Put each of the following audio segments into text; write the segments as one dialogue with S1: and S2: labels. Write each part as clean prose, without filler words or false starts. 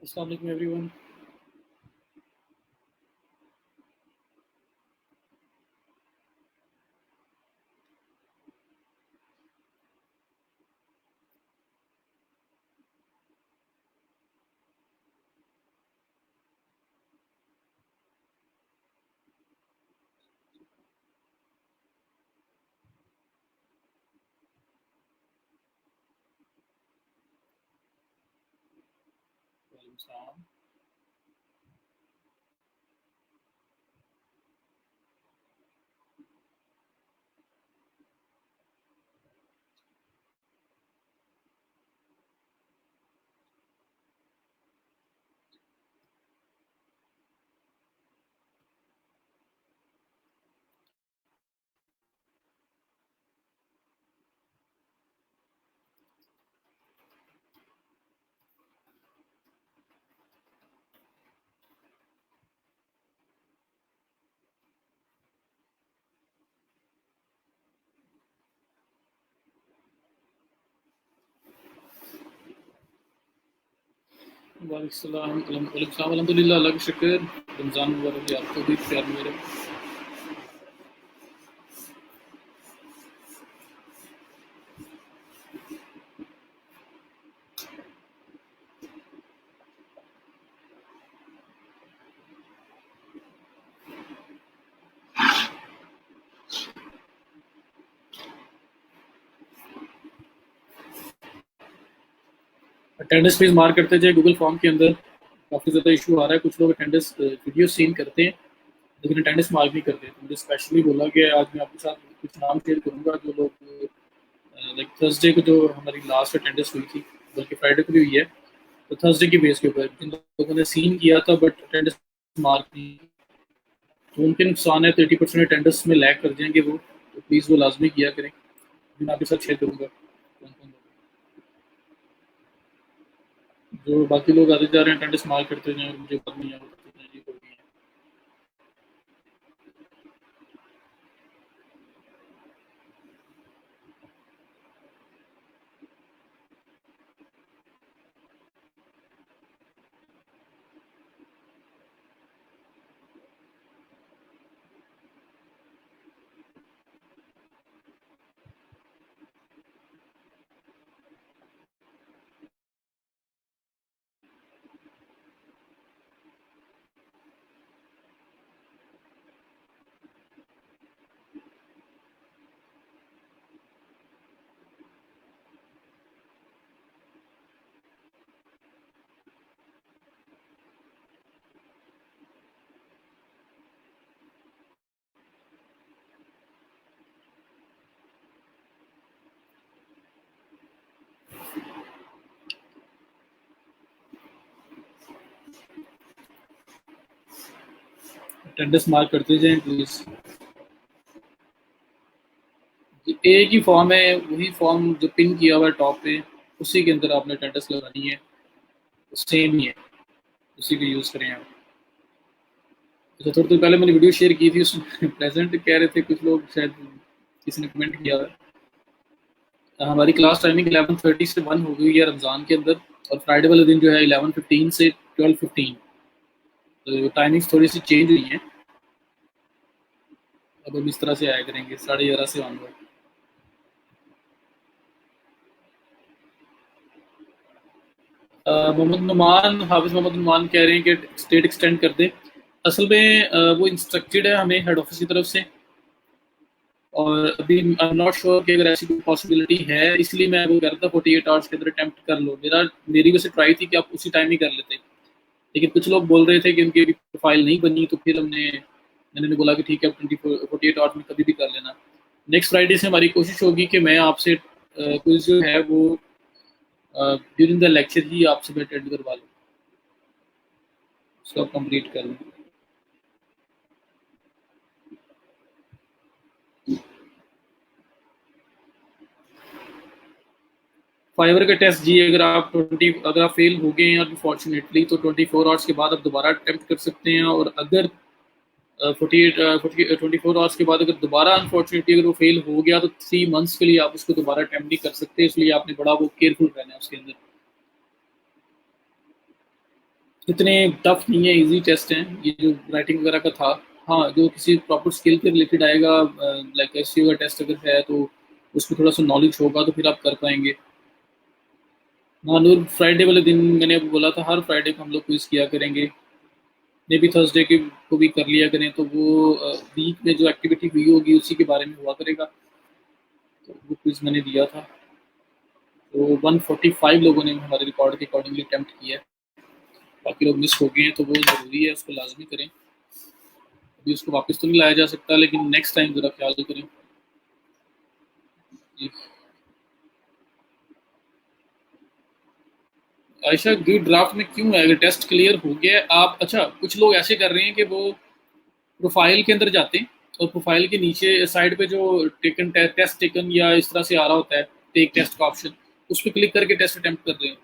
S1: अस्सलाम वालेकुम एवरीवन। वालेकुम सलाम। वालेकुम सलाम। अल्हम्दुलिल्लाह, अल्लाह का शुक्र। रमज़ान मुबारक हो आपको भी, प्यार मेरे। अटेंडेंस प्लीज़ मार्क करते जाए गूगल फॉर्म के अंदर। काफ़ी ज़्यादा इशू आ रहा है, कुछ लोग अटेंडेंस वीडियो सीन करते हैं लेकिन अटेंडेंस मार्क नहीं करते। तो मुझे स्पेशली बोला कि आज मैं आपके साथ कुछ नाम शेयर करूँगा जो लोग लाइक थर्सडे को जो हमारी लास्ट अटेंडेंस हुई थी, बल्कि फ्राइडे को भी हुई है, तो थर्सडे की बेस के ऊपर जिन लोगों ने सीन किया था बट अटेंडेंस मार्क नहीं, तो उनके नुकसान है। 30% अटेंडेंस में लैग कर जाएंगे वो, तो प्लीज़ वो लाजमी किया करें। मैं आपके साथ शेयर करूँगा कौन कौन जो बाकी लोग आते जा रहे हैं अटेंडेंस मार्क करते जाएं और मुझे बाद में याद करते जाएं, ये हो गई है। अटेंडेंस मार्क करते जाएं प्लीज़। एक ही फॉर्म है, वही फॉर्म जो पिन किया हुआ है टॉप पे, उसी के अंदर आपने अटेंडेंस लगानी है, सेम ही है, उसी को यूज़ करें आप। अच्छा, थोड़ी देर पहले मैंने वीडियो शेयर की थी, उसमें प्रेजेंट कह रहे थे कुछ लोग, शायद किसी ने कमेंट किया है। हमारी क्लास टाइमिंग 11:30 से 1 हो गई है रमज़ान के अंदर, और फ्राइडे वाले दिन जो है 11:15 से 12:15, तो टाइमिंग्स थोड़ी सी चेंज हुई हैं। अब हम इस तरह से आया करेंगे 11:30 से ऑनवर्ड। मोहम्मद नुमान, हाफिज़ मोहम्मद नुमान कह रहे हैं कि स्टेट एक्सटेंड कर दें। असल में वो इंस्ट्रक्टेड है हमें हेड ऑफिस की तरफ से, और अभी आई एम नॉट श्योर कि अगर ऐसी कोई पॉसिबिलिटी है, इसलिए मैं वो कह रहा था 48 आवर्स के अंदर अटेम्प्ट कर लो। मेरी वैसे ट्राई थी कि आप उसी टाइम ही कर लेते, लेकिन कुछ लोग बोल रहे थे कि उनकी प्रोफाइल नहीं बनी, तो फिर मैंने बोला कि ठीक है, आप 48 आवर्स में कभी भी कर लेना। नेक्स्ट फ्राइडे से हमारी कोशिश होगी कि मैं आपसे क्विज जो है वो ड्यूरिंग द लेक्चर ही आपसे मैं अटेंड करवा लूँ, उसको आप कंप्लीट कर लूँ। फाइवर का टेस्ट जी, अगर आप फेल हो गए हैं अनफॉर्चुनेटली, तो 24 आवर्स के बाद आप दोबारा अटेम्प्ट कर सकते हैं। और अगर 24 आवर्स के बाद अगर दोबारा अनफॉर्चुनेटली अगर वो फेल हो गया, तो 3 मंथ्स के लिए आप उसको दोबारा अटेम्प्ट नहीं कर सकते। इसलिए आपने बड़ा वो केयरफुल रहना है उसके अंदर। इतने टफ नहीं है, इजी टेस्ट हैं ये जो राइटिंग वगैरह का था। हाँ, जो किसी प्रॉपर स्किल के रिलेटेड आएगा, लाइक एसईओ का टेस्ट अगर है तो उसमें थोड़ा सा नॉलेज होगा तो फिर आप कर पाएंगे। हाँ नूर, फ्राइडे वाले दिन मैंने अभी बोला था, हर फ्राइडे को हम लोग क्विज किया करेंगे। मे भी थर्सडे के को भी कर लिया करें, तो वो वीक में जो एक्टिविटी हुई होगी उसी के बारे में हुआ करेगा। तो वो क्विज मैंने दिया था, तो 145 लोगों ने हमारे रिकॉर्ड के अकॉर्डिंगली अटेम्प्ट किया है। बाकी लोग मिस हो गए हैं, तो वो ज़रूरी है, उसको लाजमी करें। अभी उसको वापस तो नहीं लाया जा सकता, लेकिन नेक्स्ट टाइम ज़रा ख्याल करें जी। आयशा, गी ड्राफ्ट में क्यों है? अगर टेस्ट क्लियर हो गया है, आप अच्छा, कुछ लोग ऐसे कर रहे हैं कि वो प्रोफाइल के अंदर जाते हैं और प्रोफाइल के नीचे साइड पे जो टेकन टेस्ट टेकन या इस तरह से आ रहा होता है, टेक टेस्ट का ऑप्शन, उस पर क्लिक करके टेस्ट अटेम्प्ट कर रहे हैं।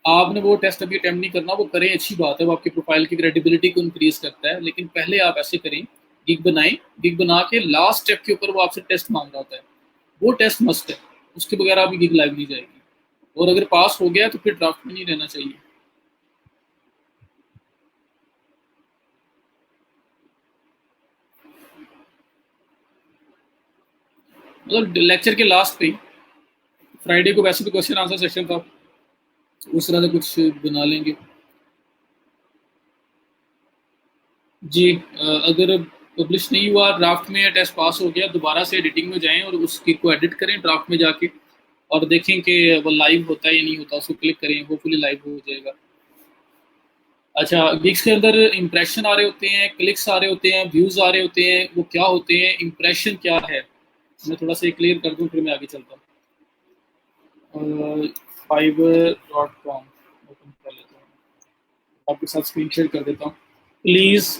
S1: आपने वो टेस्ट अभी अटेम्प्ट नहीं करना, वो करें अच्छी बात है, वो आपकी प्रोफाइल की क्रेडिबिलिटी को इंक्रीज करता है, लेकिन पहले आप ऐसे करें, गिग बनाएं, गिग बना के लास्ट स्टेप के ऊपर वो आपसे टेस्ट मांग रहा होता है, वो टेस्ट मस्ट है, उसके बगैर आपकी गिग लाइव नहीं जाएगी। और अगर पास हो गया तो फिर ड्राफ्ट में नहीं रहना चाहिए। मतलब लेक्चर के लास्ट पे, फ्राइडे को वैसे भी क्वेश्चन आंसर सेशन था, उस तरह से कुछ बना लेंगे। जी, अगर पब्लिश नहीं हुआ ड्राफ्ट में या टेस्ट पास हो गया, दोबारा से एडिटिंग में जाएं और उस गिग को एडिट करें ड्राफ्ट में जाके, और देखें कि वो लाइव होता है या नहीं होता, उसको क्लिक करें, होपफुली लाइव हो जाएगा। अच्छा, गिग्स के अंदर इंप्रेशन आ रहे होते हैं, क्लिक्स आ रहे होते हैं, व्यूज आ रहे होते हैं, वो क्या होते हैं, इंप्रेशन क्या है, मैं थोड़ा सा क्लियर कर दूं फिर मैं आगे चलता हूँ। fiverr.com ओपन कर लेता हूँ, आपके साथ स्क्रीन शेयर कर देता हूँ। प्लीज़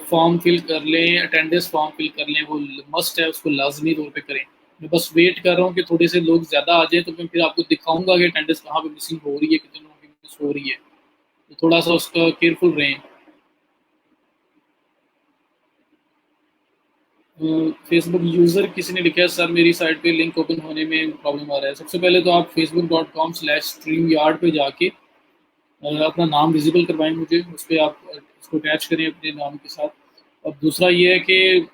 S1: फॉर्म फिल कर लें, अटेंडेंस फॉर्म फिल कर लें, वो मस्ट है, उसको लाजमी तौर पे करें। मैं बस वेट कर रहा हूँ कि थोड़े से लोग ज़्यादा आ जाएं, तो मैं फिर आपको दिखाऊंगा कि अटेंडेंस कहाँ पे मिसिंग हो रही है, कितने लोगों की मिस हो रही है, तो थोड़ा सा उसका केयरफुल रहें। फेसबुक यूज़र किसी ने लिखा है सर मेरी साइट पे लिंक ओपन होने में प्रॉब्लम आ रहा है। सबसे पहले तो आप facebook.com/streamyard पे जाके अपना नाम विजिबल करवाएं मुझे, उस पर आप उसको अटैच करें अपने नाम के साथ। और दूसरा ये है कि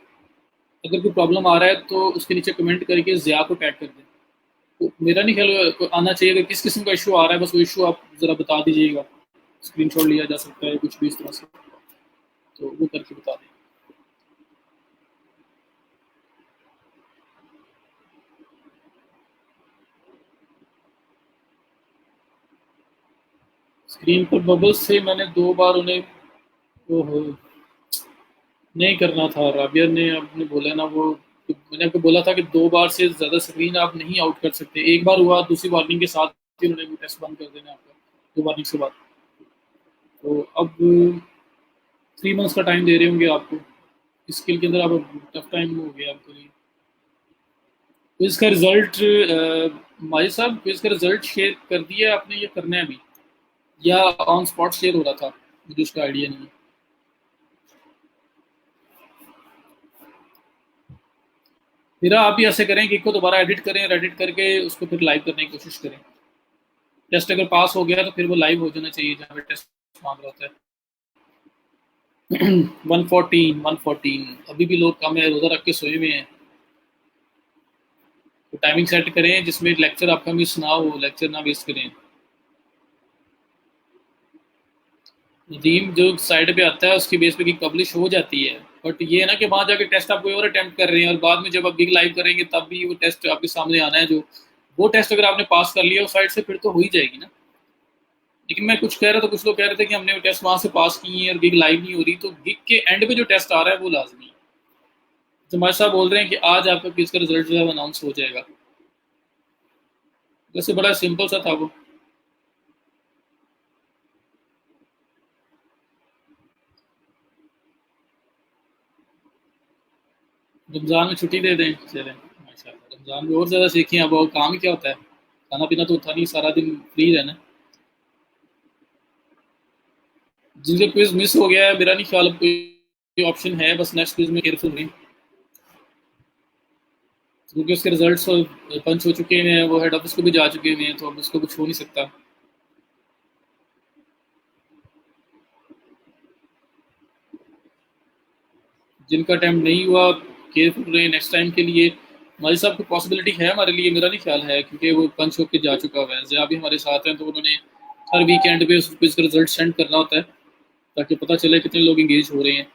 S1: अगर कोई प्रॉब्लम आ रहा है तो उसके नीचे कमेंट करके ज़िया को टैग कर दें। तो मेरा नहीं ख्याल आना चाहिए, अगर किस किस्म का इशू आ रहा है बस वो इशू आप ज़रा बता दीजिएगा, स्क्रीनशॉट लिया जा सकता है कुछ भी इस तरह से, तो वो करके बता दें। स्क्रीन पर बबल्स से मैंने 2 बार उन्हें, ओहो, नहीं करना था, राबिया ने आपने बोला ना वो, तो मैंने आपको बोला था कि 2 बार से ज़्यादा स्क्रीन आप नहीं आउट कर सकते। एक बार हुआ, दूसरी वार्निंग के साथ ही उन्होंने वो टेस्ट बंद कर देना आपका, 2 वार्निंग के बाद। तो अब 3 मंथ्स का टाइम दे रहे होंगे आपको, स्किल के अंदर आप टफ टाइम हो गया आपके लिए। तो इसका रिजल्ट माजिद साहब, तो इसका रिजल्ट शेयर कर दिया आपने या करना है अभी, या ऑन स्पॉट शेयर हो रहा था, मुझे उसका आइडिया नहीं है। फिर आप भी ऐसे करें कि को दोबारा एडिट करें, एडिट करके उसको फिर लाइव करने की कोशिश करें। टेस्ट अगर पास हो गया तो फिर वो लाइव हो जाना चाहिए जहाँ पे टेस्ट मांग रहा होता है। 114 अभी भी लोग कम है, रोजा रख के सोए हुए हैं। तो टाइमिंग सेट करें जिसमें लेक्चर आपका मिस ना हो, लेक्चर ना वेस्ट करें। नदीम, जो साइड पे आता है उसकी बेस पे गिग पब्लिश हो जाती है, बट ये है ना कि वहां जाके टेस्ट आप कोई और अटेम्प्ट कर रहे हैं और बाद में जब आप गिग लाइव करेंगे तब भी वो टेस्ट आपके सामने आना है, जो वो टेस्ट अगर आपने पास कर लिया उस साइड से फिर तो हो ही जाएगी ना। लेकिन मैं कुछ कह रहा था, कुछ लोग कह रहे थे कि हमने वो टेस्ट वहां से पास किए हैं और गिग लाइव नहीं हो रही, तो गिग के एंड पे जो टेस्ट आ रहा है वो लाजमी है। तो हमारे साहब बोल रहे हैं कि आज आपका क्विज का रिजल्ट जो है अनाउंस हो जाएगा। वैसे बड़ा सिंपल सा था वो। रमजान में छुट्टी दे दें, चलें माशाल्लाह, रमजान में और ज़्यादा सीखें। अब वो काम ही क्या होता है, खाना पीना तो होता नहीं, सारा दिन फ्री रहना। जिनका क्विज मिस हो गया है, मेरा नहीं ख्याल अब कोई ऑप्शन है, बस नेक्स्ट क्विज में केयरफुल रहें, क्योंकि उसके रिजल्ट्स पंच हो चुके हैं, वो हेड ऑफिस को भी जा चुके हैं, तो अब उसको कुछ हो नहीं सकता। जिनका अटैम्प्ट नहीं हुआ केयरफुल रहे नेक्स्ट टाइम के लिए। हमारे साहब को पॉसिबिलिटी है हमारे लिए, मेरा नहीं ख्याल है, क्योंकि वो पंच होकर जा चुका हुआ है। ज़िया भी हमारे साथ हैं, तो उन्होंने हर वीकेंड पे उस क्विज का रिजल्ट सेंड करना होता है ताकि पता चले कितने लोग इंगेज हो रहे हैं।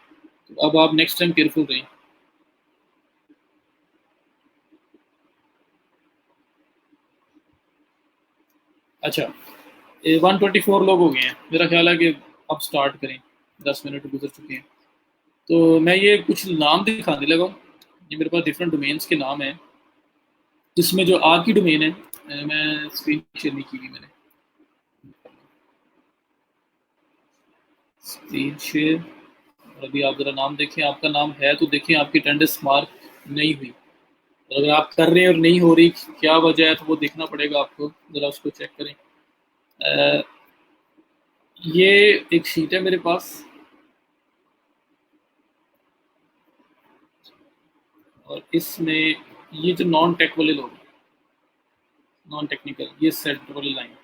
S1: तो अब आप नेक्स्ट टाइम केयरफुल रहें। अच्छा, 124 लोग हो गए हैं, मेरा ख्याल है कि अब स्टार्ट करें, 10 मिनट गुजर चुके हैं। तो मैं ये कुछ नाम दिखाने लगा हूँ, ये मेरे पास डिफरेंट डोमेन्स के नाम हैं, जिसमें जो आज की डोमेन है मैं स्क्रीन शेयर नहीं की हुई, मैंने स्क्रीन शेयर। और अभी आप ज़रा नाम देखें, आपका नाम है तो देखें आपकी अटेंडेंस मार्क नहीं हुई, और अगर आप कर रहे हैं और नहीं हो रही क्या वजह है, तो वो देखना पड़ेगा आपको, ज़रा उसको चेक करें। अ, ये एक शीट है मेरे पास, और इसमें ये जो नॉन टेक वाले लोग, नॉन टेक्निकल, ये सेंटर वाली लाइन,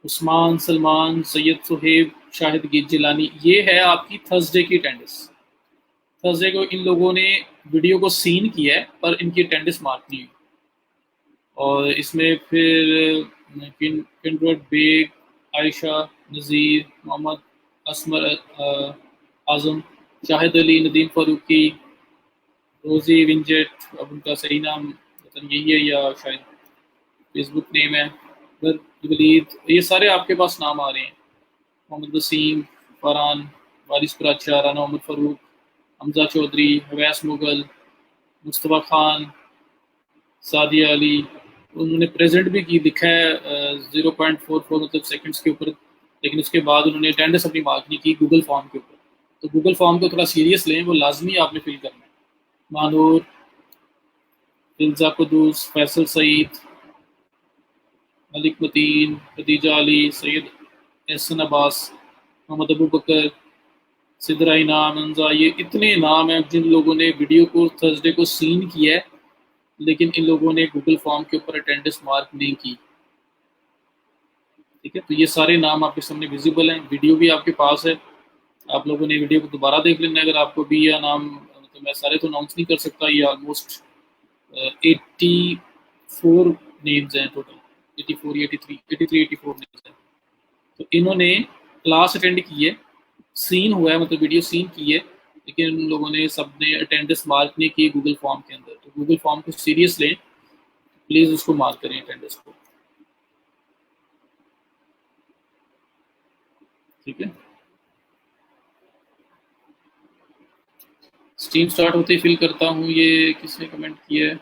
S1: उस्मान, सलमान, सैयद सुहेब, शाहिद जिलानी, ये है आपकी थर्सडे की अटेंडेंस। थर्सडे को इन लोगों ने वीडियो को सीन किया है पर इनकी अटेंडेंस मार्क नहीं हुई। और इसमें फिर किंड्रेड बेग, आयशा, नज़ीर, मोहम्मद असमर, आज़म, शाहिद अली, नदीम फारूकी, रोज़ी विंजेट, अब उनका सही नाम पता नहीं यही है या शायद फेसबुक नेम है, फिर वलीद, ये सारे आपके पास नाम आ रहे हैं। मोहम्मद वसीम, फरहान, वारिस कराचा, राना मोहम्मद फ़ारूक, हमजा चौधरी, हवैस मुगल, मुस्तफ़ा खान, सादिया अली। उन्होंने प्रेजेंट भी की, लिखा है 0.44 मतलब सेकंड्स के ऊपर, लेकिन उसके बाद उन्होंने अटेंडेंस अपनी मार्क नहीं की गूगल फॉर्म के ऊपर। तो गूगल फॉर्म को थोड़ा सीरियस लें, वो लाजमी आपने फिल करना है। मानूर, रिल्जा कुदूस, फैसल सईद, मलिक मतीन, खदीजा अली, सैयद एहसन अब्बास, मोहम्मद अबू बकर, सिदरा इनाम, अंजा, ये इतने नाम हैं जिन लोगों ने वीडियो को थर्सडे को सीन किया है, लेकिन इन लोगों ने गूगल फॉर्म के ऊपर अटेंडेंस मार्क नहीं की। ठीक है, तो ये सारे नाम आपके सामने विजिबल हैं, वीडियो भी आपके पास है, आप लोगों ने वीडियो को दोबारा देख लेना है अगर आपको भी या नाम, मतलब मैं सारे तो अनाउंस नहीं कर सकता, ये ऑलमोस्ट 84 नेम्स हैं टोटल, 84 83 83 84 नेम्स हैं। तो इन्होंने क्लास अटेंड की है, सीन हुआ है, मतलब वीडियो सीन की है, लेकिन उन लोगों ने सब ने अटेंडेंस मार्क नहीं की गूगल फॉर्म के अंदर। तो गूगल फॉर्म को सीरियस लें, प्लीज़ उसको मार्क करें अटेंडेंस को। ठीक है, स्ट्रीम स्टार्ट होते ही फिल करता हूँ, ये किसने कमेंट किया है?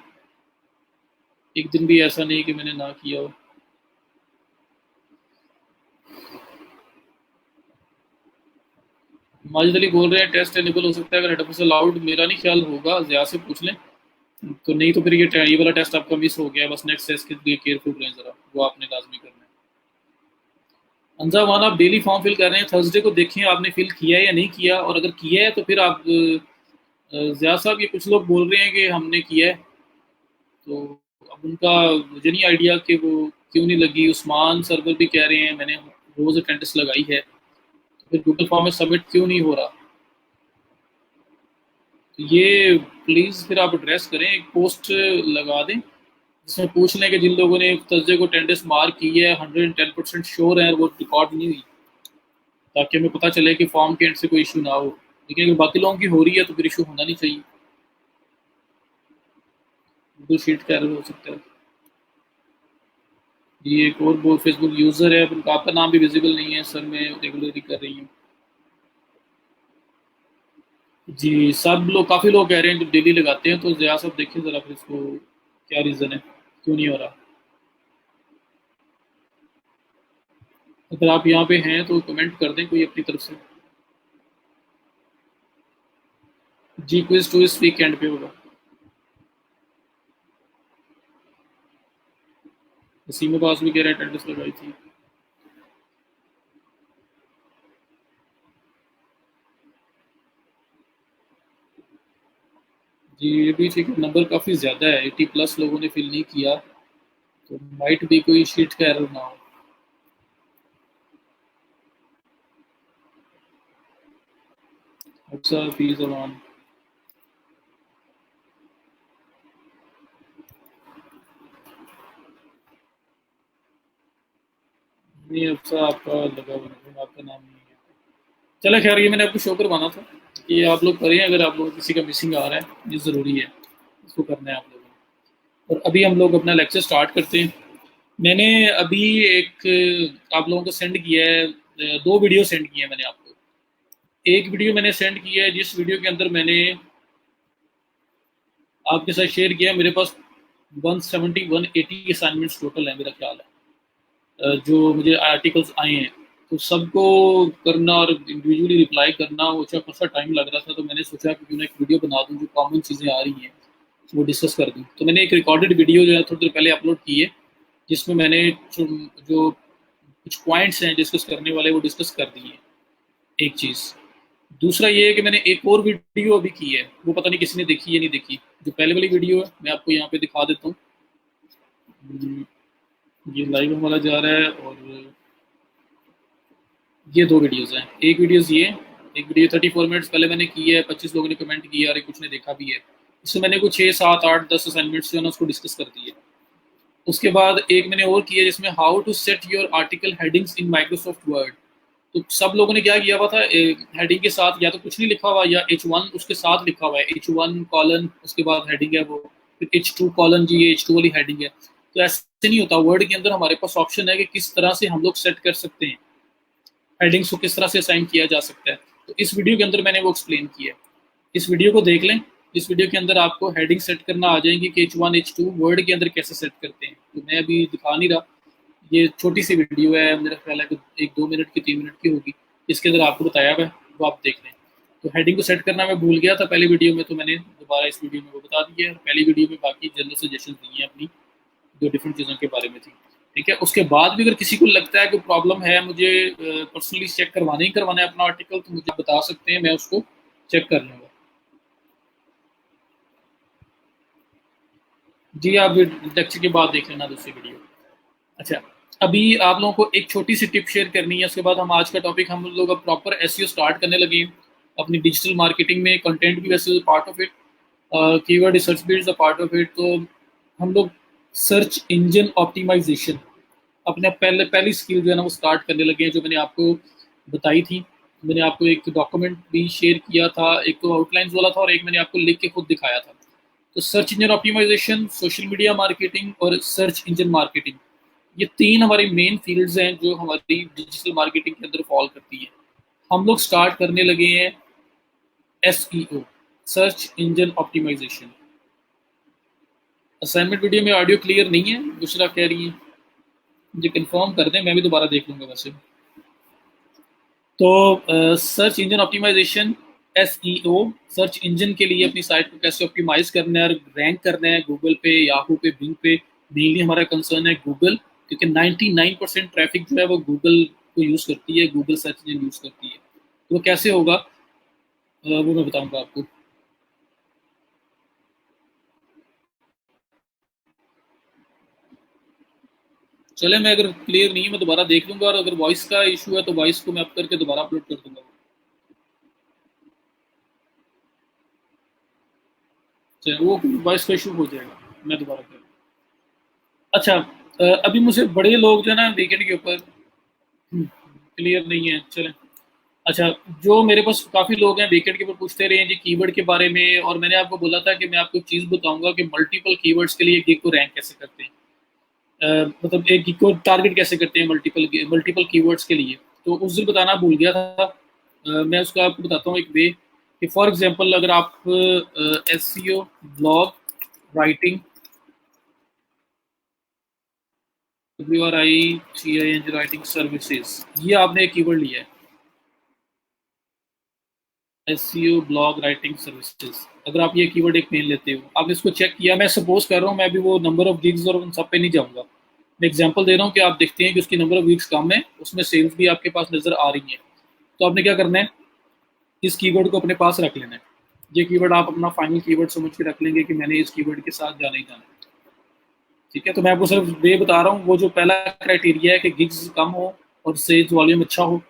S1: एक दिन भी ऐसा नहीं कि मैंने ना किया हो। माजिद अली बोल रहे हैं टेस्ट एनेबल हो सकता है अगर हेड अलाउड, मेरा नहीं ख्याल होगा, ज़्यादा से पूछ लें। तो नहीं तो फिर ये वाला टेस्ट आपका मिस हो गया, बस नेक्स्ट टेस्ट के लिए केयरफुल रहें ज़रा, वो आपने लाजमी करना है। अंजा मान, आप डेली फॉर्म फिल कर रहे हैं, थर्सडे को देखें आपने फिल किया है या नहीं किया, और अगर किया है तो फिर आप ज़िया साहब, ये कुछ लोग बोल रहे हैं कि हमने किया है, तो अब उनका मुझे नहीं आइडिया कि वो क्यों नहीं लगी। उस्मान सरवर भी कह रहे हैं मैंने रोज़ अटेंडेंस लगाई है, तो फिर गूगल फॉर्म में सबमिट क्यों नहीं हो रहा? ये प्लीज़ फिर आप एड्रेस करें, एक पोस्ट लगा दें जिसमें पूछ लें कि जिन लोगों ने थर्सडे को अटेंडेंस मार्क की है 110% श्योर है वो रिकॉर्ड नहीं हुई, ताकि हमें पता चले कि फॉर्म के एंड से कोई इशू ना हो। लेकिन अगर बाकी लोगों की हो रही है तो फिर इशू होना नहीं चाहिए, गूगल शीट का एरर हो सकता है। ये एक और वो फेसबुक यूज़र है, उनका आपका नाम भी विजिबल नहीं है सर, मैं रेगुलरली कर रही हूँ। जी, सब लोग, काफ़ी लोग कह रहे हैं जो डेली लगाते हैं, तो ज़रा सब देखिए ज़रा फिर इसको क्या रीज़न है, क्यों नहीं हो रहा। अगर आप यहाँ पे हैं तो कमेंट कर दें कोई अपनी तरफ से। जी, क्विज टू इस वीकेंड पे होगा। वसीम अब्बास भी कह रहे हैं अटेंडेंस लगाई थी। जी, ये भी ठीक है, नंबर काफ़ी ज़्यादा है, 80 प्लस लोगों ने फिल नहीं किया, तो माइट भी कोई शीट का एरर ना हो। अच्छा, फीस अमान, नहीं अच्छा आपका लगा हुआ नहीं, आपका नाम नहीं है। चलो खैर, ये मैंने आपको शो करवाना था कि आप लोग करें, अगर आप लोग किसी का मिसिंग आ रहा है, ये ज़रूरी है, इसको करना है आप लोगों ने। और अभी हम लोग अपना लेक्चर स्टार्ट करते हैं। मैंने अभी एक आप लोगों को सेंड किया है, दो वीडियो सेंड किए हैं मैंने आपको। एक वीडियो मैंने सेंड किया है, जिस वीडियो के अंदर मैंने आपके साथ शेयर किया। मेरे पास 170 180 असाइनमेंट्स टोटल है मेरा ख्याल है, जो मुझे आर्टिकल्स आए हैं। तो सबको करना और इंडिविजुअली रिप्लाई करना, वो अच्छा खासा टाइम लग रहा था। तो मैंने सोचा कि क्यों ना एक वीडियो बना दूं, जो कॉमन चीज़ें आ रही हैं वो डिस्कस कर दूं। तो मैंने एक रिकॉर्डेड वीडियो जो है थोड़ी देर पहले अपलोड की है, जिसमें मैंने जो कुछ पॉइंट्स हैं डिस्कस करने वाले, वो डिस्कस कर दिए। एक चीज़। दूसरा ये है कि मैंने एक और वीडियो अभी की है, वो पता नहीं किसी ने देखी या नहीं देखी। जो पहले वाली वीडियो है, मैं आपको यहाँ पे दिखा देता हूँ। ये लाइव हमारा जा रहा है, और ये दो वीडियोस हैं। एक वीडियोस ये, एक वीडियो 34 मिनट्स पहले मैंने की है, 25 लोगों ने कमेंट किया और कुछ ने देखा भी है। इसमें मैंने कुछ 6 7 8 10 असाइनमेंट्स जो है ना, उसको डिस्कस कर दिए। उसके बाद एक मैंने और किया, जिसमें how to set your article headings in Microsoft Word. तो सब लोगों ने क्या किया हुआ था, हेडिंग के साथ या तो कुछ नहीं लिखा हुआ, या H1 उसके साथ लिखा हुआ है, H1 कॉलन, उसके बाद हेडिंग है वो, फिर H2 कॉलन जी, ये H2 वाली हेडिंग है। तो ऐसे नहीं होता। वर्ड के अंदर हमारे पास ऑप्शन है कि किस तरह से हम लोग सेट कर सकते हैं, हेडिंग्स को किस तरह से असाइन किया जा सकता है। तो इस वीडियो के अंदर मैंने वो एक्सप्लेन किया है। इस वीडियो को देख लें। इस वीडियो के अंदर आपको हेडिंग सेट करना आ जाएंगी कि H1 H2 वर्ड के अंदर कैसे सेट करते हैं। तो मैं अभी दिखा नहीं रहा, ये छोटी सी वीडियो है, मेरा ख्याल है कि 1 2 मिनट की 3 मिनट की होगी। इसके अंदर आपको बताया हुआ है, वो आप देख लें। तो हेडिंग को सेट करना मैं भूल गया था पहली वीडियो में, तो मैंने दोबारा इस वीडियो में वो बता दिया है। पहली वीडियो में बाकी जनरल सजेशन दिए हैं अपनी, जो डिफरेंट चीज़ों के बारे में थी। ठीक है। उसके बाद भी अगर किसी को लगता है कि प्रॉब्लम है, मुझे पर्सनली चेक करवाना ही करवाना है अपना आर्टिकल, तो मुझे बता सकते हैं, मैं उसको चेक कर लूँगा। जी, आप लेक्चर के बाद देख लेना दूसरी वीडियो। अच्छा, अभी आप लोगों को एक छोटी सी टिप शेयर करनी है, उसके बाद हम आज का टॉपिक हम लोग अब प्रॉपर एसईओ स्टार्ट करने लगे हैं। अपनी डिजिटल मार्केटिंग में कंटेंट भी वैसे part of it, keyword research भी is a part of it. तो हम लोग सर्च इंजन ऑप्टिमाइजेशन अपने पहली स्किल जो है ना, वो स्टार्ट करने लगे हैं, जो मैंने आपको बताई थी। मैंने आपको एक डॉक्यूमेंट भी शेयर किया था, एक तो आउटलाइंस वाला था और एक मैंने आपको लिख के खुद दिखाया था। तो search engine optimization, social media marketing और सर्च इंजन मार्केटिंग, ये तीन हमारी मेन फील्ड्स हैं जो हमारी डिजिटल मार्केटिंग के अंदर फॉल करती है। हम लोग स्टार्ट करने लगे हैं SEO, search engine optimization. Assignment video में ऑडियो क्लियर नहीं है, दूसरा कह रही है, मुझे कंफर्म कर दें, मैं भी दोबारा देख लूंगा वैसे। तो search engine optimization, SEO, search engine के लिए अपनी साइट को कैसे ऑप्टिमाइज करना है और रैंक करना है गूगल पे, याहू पे, बिंग पे। मेनली हमारा कंसर्न है गूगल, क्योंकि 99% ट्रैफिक जो है वो गूगल को यूज़ करती है, गूगल सर्च इंजन यूज़ करती है। तो वो कैसे होगा, वो मैं बताऊंगा आपको। चले, मैं अगर क्लियर नहीं है मैं दोबारा देख लूंगा, और अगर वॉइस का इशू है तो वॉइस को मैं अप करके दोबारा अपलोड कर दूंगा। चलिए, वो वॉइस का इशू हो जाएगा, मैं दोबारा कर। अच्छा, अभी मुझे बड़े लोग जो है ना वीकेंड के ऊपर क्लियर नहीं है। चलें। अच्छा, जो मेरे पास काफ़ी लोग हैं वीकेंड के ऊपर पूछते रहे हैं जी कीवर्ड के बारे में, और मैंने आपको बोला था कि मैं आपको एक चीज़ बताऊंगा कि मल्टीपल कीवर्ड्स के लिए गिग को रैंक कैसे करते हैं। मतलब एक गिग को टारगेट कैसे करते हैं मल्टीपल मल्टीपल कीवर्ड्स के लिए। तो उस दिन बताना भूल गया था। मैं उसका आपको बताता हूँ एक वे, कि फॉर एग्जांपल अगर आप SEO, blog writing, WRITING writing services, ये आपने एक कीवर्ड लिया है, SEO ब्लॉग राइटिंग सर्विसेज। अगर आप ये कीवर्ड एक मेन लेते हो, आपने इसको चेक किया, मैं सपोज कर रहा हूँ, मैं अभी वो नंबर ऑफ गिग्स और उन सब पे नहीं जाऊँगा। मैं एग्जांपल दे रहा हूँ कि आप देखते हैं कि उसकी नंबर ऑफ वीक्स कम है, उसमें सेल्स भी आपके पास नज़र आ रही है। तो आपने क्या करना है, इस कीवर्ड को अपने पास रख लेना है। ये कीवर्ड आप अपना फाइनल कीवर्ड समझ के रख लेंगे कि मैंने इस कीवर्ड के साथ जाना ही जाना है। ठीक है। तो मैं आपको सिर्फ वे बता रहा हूँ, वो जो पहला क्राइटेरिया है कि गिग्स कम हो और सेल्स वॉल्यूम अच्छा हो,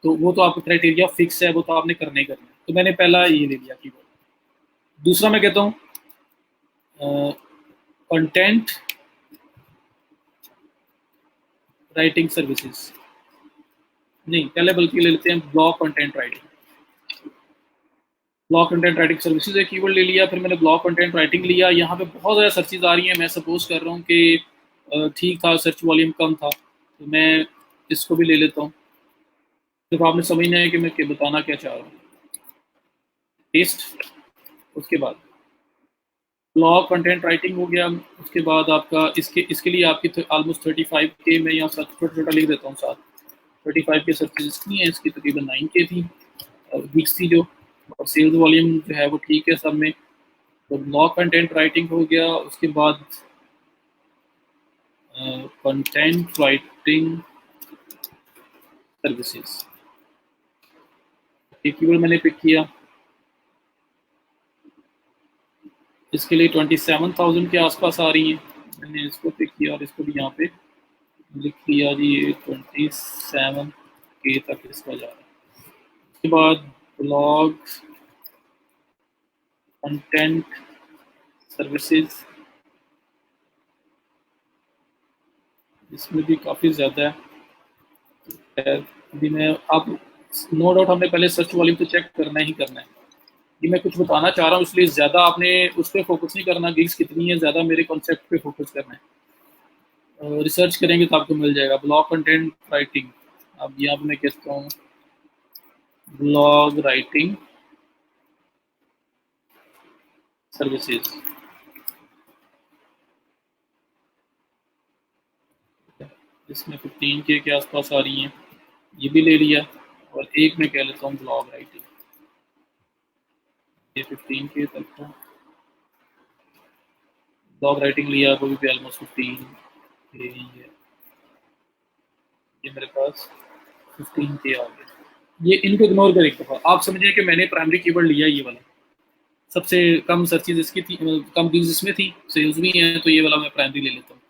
S1: तो वो तो आपका क्राइटेरिया फिक्स है, वो तो आपने करना ही करना है। तो मैंने पहला ये ले लिया कीवर्ड। दूसरा मैं कहता हूँ कंटेंट राइटिंग सर्विसेज। नहीं, पहले बल्कि ले लेते हैं blog content writing. Blog content writing services एक कीवर्ड ले लिया, फिर मैंने ब्लॉग कंटेंट राइटिंग लिया। यहाँ पे बहुत ज़्यादा सर्चेज आ रही हैं, मैं सपोज कर रहा हूँ कि ठीक था, सर्च वॉल्यूम कम था, तो मैं इसको भी ले लेता हूँ। सिर्फ आपने समझना है कि मैं बताना क्या चाह रहा हूँ। टेस्ट, उसके बाद ब्लॉग कंटेंट राइटिंग हो गया। उसके बाद आपका इसके लिए आपकी ऑलमोस्ट 35K, मैं यहाँ साथ छोटा छोटा लिख देता हूँ साथ। 35K सर्चेज की हैं, इसकी तकरीबन 9K थी वीक्स थी जो, और सेल्स वॉल्यूम जो है वो ठीक है सब में। तो ब्लॉग कंटेंट राइटिंग हो गया। उसके बाद कंटेंट राइटिंग सर्विसेज, एक कीवर्ड मैंने पिक किया, इसके लिए 27,000 के आसपास आ रही हैं। मैंने इसको पिक किया और इसको भी यहाँ पे लिख लिया जी, ये 27K तक इसका जा रहा है। उसके बाद ब्लॉग कंटेंट सर्विसेज, इसमें भी काफ़ी ज़्यादा है। अभी मैं आप नो डाउट हमने पहले सर्च वॉल्यूम तो चेक करना ही करना है। ये मैं कुछ बताना चाह रहा हूँ, इसलिए ज़्यादा आपने उस पर फोकस नहीं करना, गिग्स कितनी है, ज़्यादा मेरे कॉन्सेप्ट पे फोकस करना है। रिसर्च करेंगे तो आपको मिल जाएगा। ब्लॉग कंटेंट राइटिंग, अब यहाँ पे मैं कहता हूँ ब्लॉग राइटिंग सर्विसेज, इसमें 15K के आसपास आ रही हैं, ये भी ले लिया। और एक मैं कह लेता हूँ ब्लॉग राइटिंग, ये 15K तक था। ब्लॉग राइटिंग लिया, वो भी ऑलमोस्ट 15K ही है। ये मेरे पास 15K आ गया। ये इनको इग्नोर कर एक दफ़ा, आप समझिए कि मैंने प्राइमरी कीवर्ड लिया ये वाला, सबसे कम सर्चेज इसकी थी, कम गिग्स इसमें थी, सेल्स भी हैं, तो ये वाला मैं प्राइमरी ले लेता हूँ।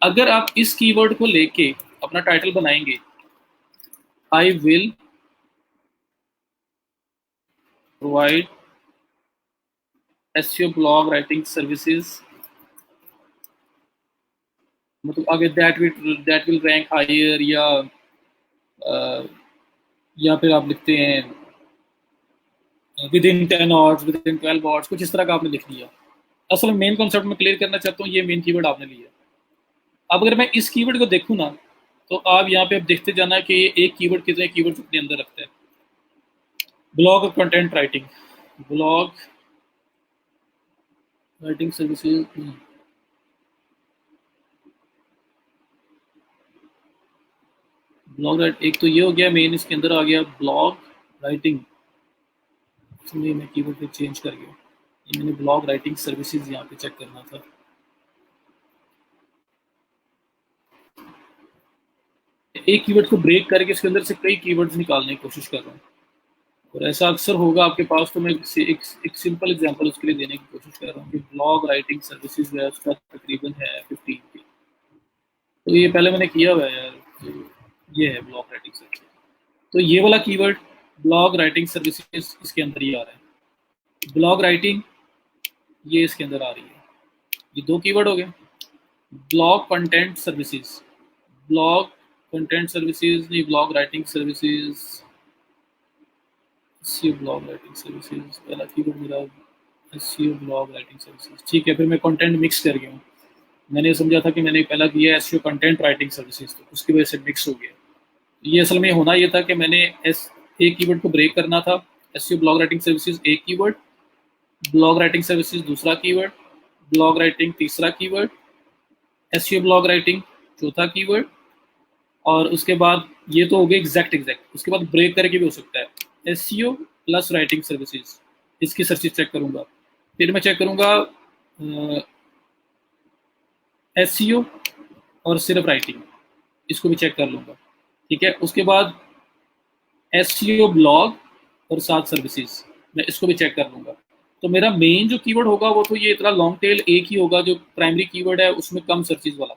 S1: अगर आप इस कीवर्ड को लेके अपना टाइटल बनाएंगे, I will provide SEO blog writing services, मतलब आगे दैट विल रैंक हायर, या फिर आप लिखते हैं with in 10 hours, with in 12 hours, कुछ इस तरह का आपने लिख लिया। असल में मेन कॉन्सेप्ट में क्लियर करना चाहता हूँ, ये मेन कीवर्ड आपने लिया। अब अगर मैं इस कीवर्ड को देखूँ ना, तो आप यहाँ पे अब देखते जाना कि एक कीवर्ड कितने कीवर्ड अपने अंदर रखता है। Blog content writing, blog writing services, blog right, एक तो ये हो गया मेन, इसके अंदर आ गया ब्लॉग राइटिंग, इसलिए मैं कीवर्ड पे चेंज कर गया। ये मैंने ब्लॉग राइटिंग सर्विसेज यहाँ पे चेक करना था। एक कीवर्ड को ब्रेक करके इसके अंदर से कई कीवर्ड्स निकालने की कोशिश कर रहा हूँ, और ऐसा अक्सर होगा आपके पास, तो मैं एक सिंपल एग्जांपल उसके लिए देने की कोशिश कर रहा हूँ कि ब्लॉग राइटिंग सर्विसेज जो है उसका तकरीबन है 15K। तो ये पहले मैंने किया हुआ है यार, तो ये है ब्लॉग राइटिंग सर्विसेज, तो ये वाला कीवर्ड ब्लॉग राइटिंग सर्विसेज इसके अंदर ही आ रहा है। ब्लॉग राइटिंग ये इसके अंदर आ रही है, ये दो कीवर्ड हो गए। Blog content services, blog content services नहीं, blog writing services, SEO blog writing services पहला कीवर्ड मेरा, एसईओ ब्लॉग राइटिंग सर्विसेज, ठीक है। फिर मैं कंटेंट मिक्स कर गया हूँ, मैंने समझा था कि मैंने पहला किया एसईओ कंटेंट राइटिंग सर्विसेज, तो उसकी वजह से मिक्स हो गया। ये असल में होना ये था कि मैंने एस एक कीवर्ड को ब्रेक करना था, एसईओ ब्लॉग राइटिंग सर्विसेज एक कीवर्ड, ब्लॉग राइटिंग सर्विसेज दूसरा कीवर्ड, ब्लॉग राइटिंग तीसरा कीवर्ड, एसईओ ब्लॉग राइटिंग चौथा कीवर्ड, और उसके बाद ये तो हो गया एग्जैक्ट। उसके बाद ब्रेक करके भी हो सकता है, एसईओ प्लस राइटिंग सर्विसेज, इसकी सर्चेज चेक करूंगा। फिर मैं चेक करूंगा एसईओ और सिर्फ राइटिंग, इसको भी चेक कर लूंगा, ठीक है। उसके बाद एसईओ ब्लॉग और साथ सर्विसेज, मैं इसको भी चेक कर लूंगा। तो मेरा मेन जो कीवर्ड होगा वो तो ये इतना लॉन्ग टेल एक ही होगा, जो प्राइमरी कीवर्ड है उसमें कम सर्चेज वाला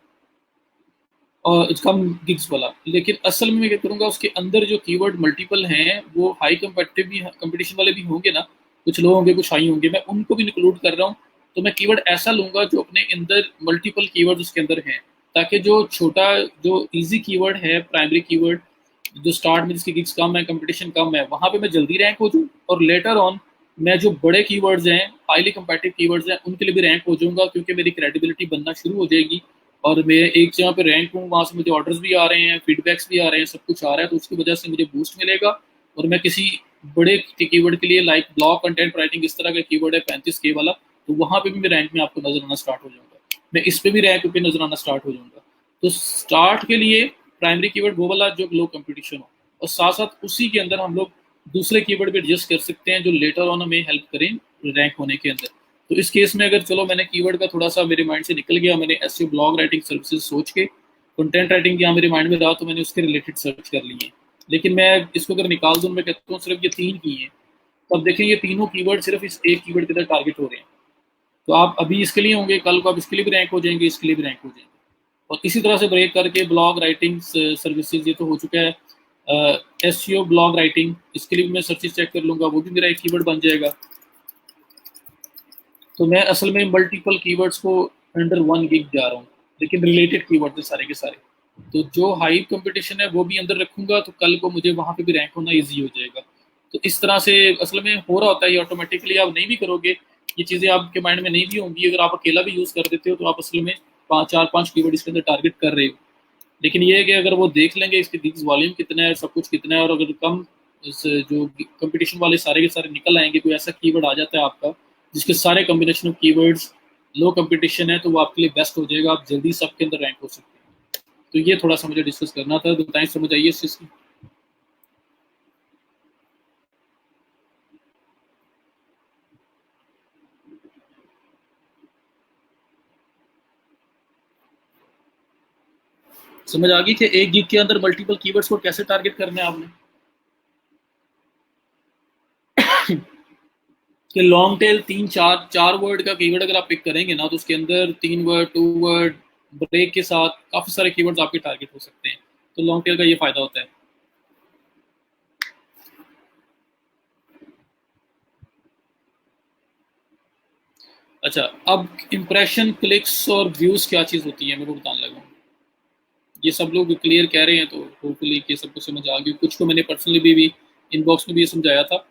S1: और कम गिग्स वाला। लेकिन असल में मैं क्या करूँगा, उसके अंदर जो कीवर्ड मल्टीपल हैं वो हाई कम्पिटिटिव भी, कंपटीशन वाले भी होंगे ना, कुछ लो होंगे कुछ हाई होंगे, मैं उनको भी इंक्लूड कर रहा हूँ। तो मैं कीवर्ड ऐसा लूंगा जो अपने अंदर मल्टीपल कीवर्ड उसके अंदर हैं, ताकि जो छोटा जो इजी कीवर्ड है प्राइमरी कीवर्ड जो स्टार्ट में जिसकी गिग्स कम है, कंपटीशन कम है, वहाँ पे मैं जल्दी रैंक हो जाऊँ, और लेटर ऑन मैं जो बड़े कीवर्ड्स हैं, हाईली कंपेटिटिव कीवर्ड्स हैं, उनके लिए भी रैंक हो जाऊंगा, क्योंकि मेरी क्रेडिबिलिटी बनना शुरू हो जाएगी और मैं एक जगह पे रैंक हूँ, वहाँ से मुझे ऑर्डर्स भी आ रहे हैं, फीडबैक्स भी आ रहे हैं, सब कुछ आ रहा है, तो उसकी वजह से मुझे बूस्ट मिलेगा। और मैं किसी बड़े कीवर्ड के लिए, लाइक ब्लॉग कंटेंट राइटिंग इस तरह का कीवर्ड है 35K वाला, तो वहाँ पे भी मैं रैंक में आपको नजर आना स्टार्ट हो जाऊंगा, मैं इस पे भी रैंक पे नजर आना स्टार्ट हो जाऊंगा। तो स्टार्ट के लिए प्राइमरी कीवर्ड वो वाला जो लो कंपटीशन हो, और साथ साथ उसी के अंदर हम लोग दूसरे कीवर्ड पे एडजस्ट कर सकते हैं जो लेटर ऑन हमें हेल्प करें रैंक होने के अंदर। तो इस केस में अगर चलो मैंने कीवर्ड का थोड़ा सा मेरे माइंड से निकल गया, मैंने एसईओ ब्लॉग राइटिंग सर्विसेज सोच के, कंटेंट राइटिंग यहाँ मेरे माइंड में रहा, तो मैंने उसके रिलेटेड सर्च कर लिए। लेकिन मैं इसको अगर निकाल दूँ, मैं कहता हूँ सिर्फ ये 3 की हैं, तो अब देखें ये तीनों कीवर्ड सिर्फ इस एक कीवर्ड के अंदर टारगेट हो रहे हैं। तो आप अभी इसके लिए होंगे, कल को आप इसके लिए भी रैंक हो जाएंगे, इसके लिए भी रैंक हो जाएंगे, और इसी तरह से ब्रेक करके ब्लॉग राइटिंग सर्विसेज, ये तो हो चुका है। एसईओ ब्लॉग राइटिंग, इसके लिए भी मैं सर्चेस चेक कर लूँगा, वो भी मेरा एक कीवर्ड बन जाएगा। तो मैं असल में मल्टीपल कीवर्ड्स को अंडर वन गिग जा रहा हूँ, लेकिन रिलेटेड कीवर्ड है सारे के सारे। तो जो हाई कंपटीशन है वो भी अंदर रखूंगा, तो कल को मुझे वहाँ पे भी रैंक होना ईजी हो जाएगा। तो इस तरह से असल में हो रहा होता है ये ऑटोमेटिकली, आप नहीं भी करोगे, ये चीज़ें आपके माइंड में नहीं भी होंगी, अगर आप अकेला भी यूज़ कर देते हो, तो आप असल में 4-5 कीवर्ड इसके अंदर टारगेट कर रहे हो। लेकिन ये है कि अगर वो देख लेंगे इसके गिग्स वॉल्यूम कितना है, सब कुछ कितना है, और अगर कम जो कंपटीशन वाले सारे के सारे निकल आएंगे, कोई ऐसा कीवर्ड आ जाता है आपका जिसके सारे combination of keywords low competition है, तो वो आपके लिए बेस्ट हो जाएगा, आप जल्दी सबके अंदर रैंक हो सकते हैं। तो ये थोड़ा सा मुझे डिस्कस करना था, तो बताएं समझ आइए इस चीज़ की। समझ आ गई कि एक गिग के अंदर मल्टीपल कीवर्ड्स को कैसे टारगेट करना है आपने, कि लॉन्ग टेल 3-4 वर्ड का कीवर्ड अगर आप पिक करेंगे ना, तो उसके अंदर 3 वर्ड 2 वर्ड ब्रेक के साथ काफी सारे कीवर्ड्स आपके टारगेट हो सकते हैं। तो लॉन्ग टेल का ये फायदा होता है। अच्छा, अब इंप्रेशन, क्लिक्स और व्यूज क्या चीज होती है मेरे को बताने लगा हूँ। ये सब लोग क्लियर कह रहे हैं, तो होपफुली ये सबको समझ आ गई। कुछ को मैंने पर्सनली भी इनबॉक्स में भी ये समझाया था।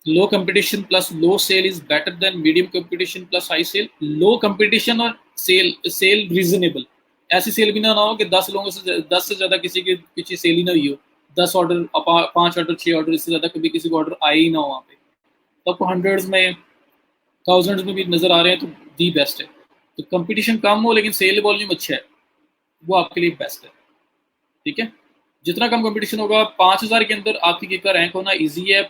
S1: Low competition plus low sale is better than medium competition plus high sale. Low competition और सेल सेल रीजनेबल, ऐसी सेल भी ना हो कि 10 से ज्यादा किसी के पीछे सेल ही ना हुई हो, 10 ऑर्डर, 5 ऑर्डर, 6 ऑर्डर, इससे ज्यादा कभी किसी को ऑर्डर आए ही ना हो वहाँ पे, तो आपको हंड्रेड्स में, थाउजेंड्स में भी नजर आ रहे हैं, तो दी बेस्ट है। तो कंपटीशन कम हो लेकिन सेल वॉल्यूम अच्छा है, वो आपके लिए बेस्ट है। ठीक है, जितना कम कंपटीशन होगा, 5,000 के अंदर आपकी गिग का रैंक होना ईजी है,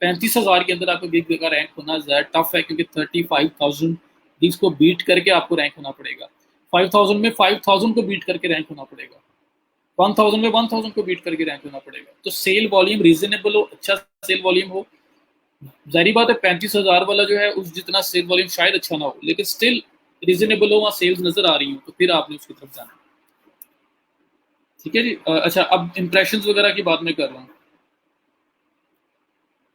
S1: 35,000 के अंदर आपको गिग का रैंक होना ज़्यादा टफ है, क्योंकि 35,000 गिग्स को बीट करके आपको रैंक होना पड़ेगा, 5,000 में 5,000 को बीट करके रैंक होना पड़ेगा, 1,000 में 1,000 को बीट करके रैंक होना पड़ेगा। तो सेल वॉल्यूम रीजनेबल हो, अच्छा सेल वॉल्यूम हो, जारी बात है 35,000 वाला जो है उस जितना सेल वॉल्यूम शायद अच्छा ना हो, लेकिन स्टिल रीजनेबल हो, वहाँ सेल्स नजर आ रही हो, तो फिर आपने उसकी तरफ जाना। ठीक है जी। अच्छा, अब इंप्रेशन वगैरह की बात मैं कर रहा हूँ।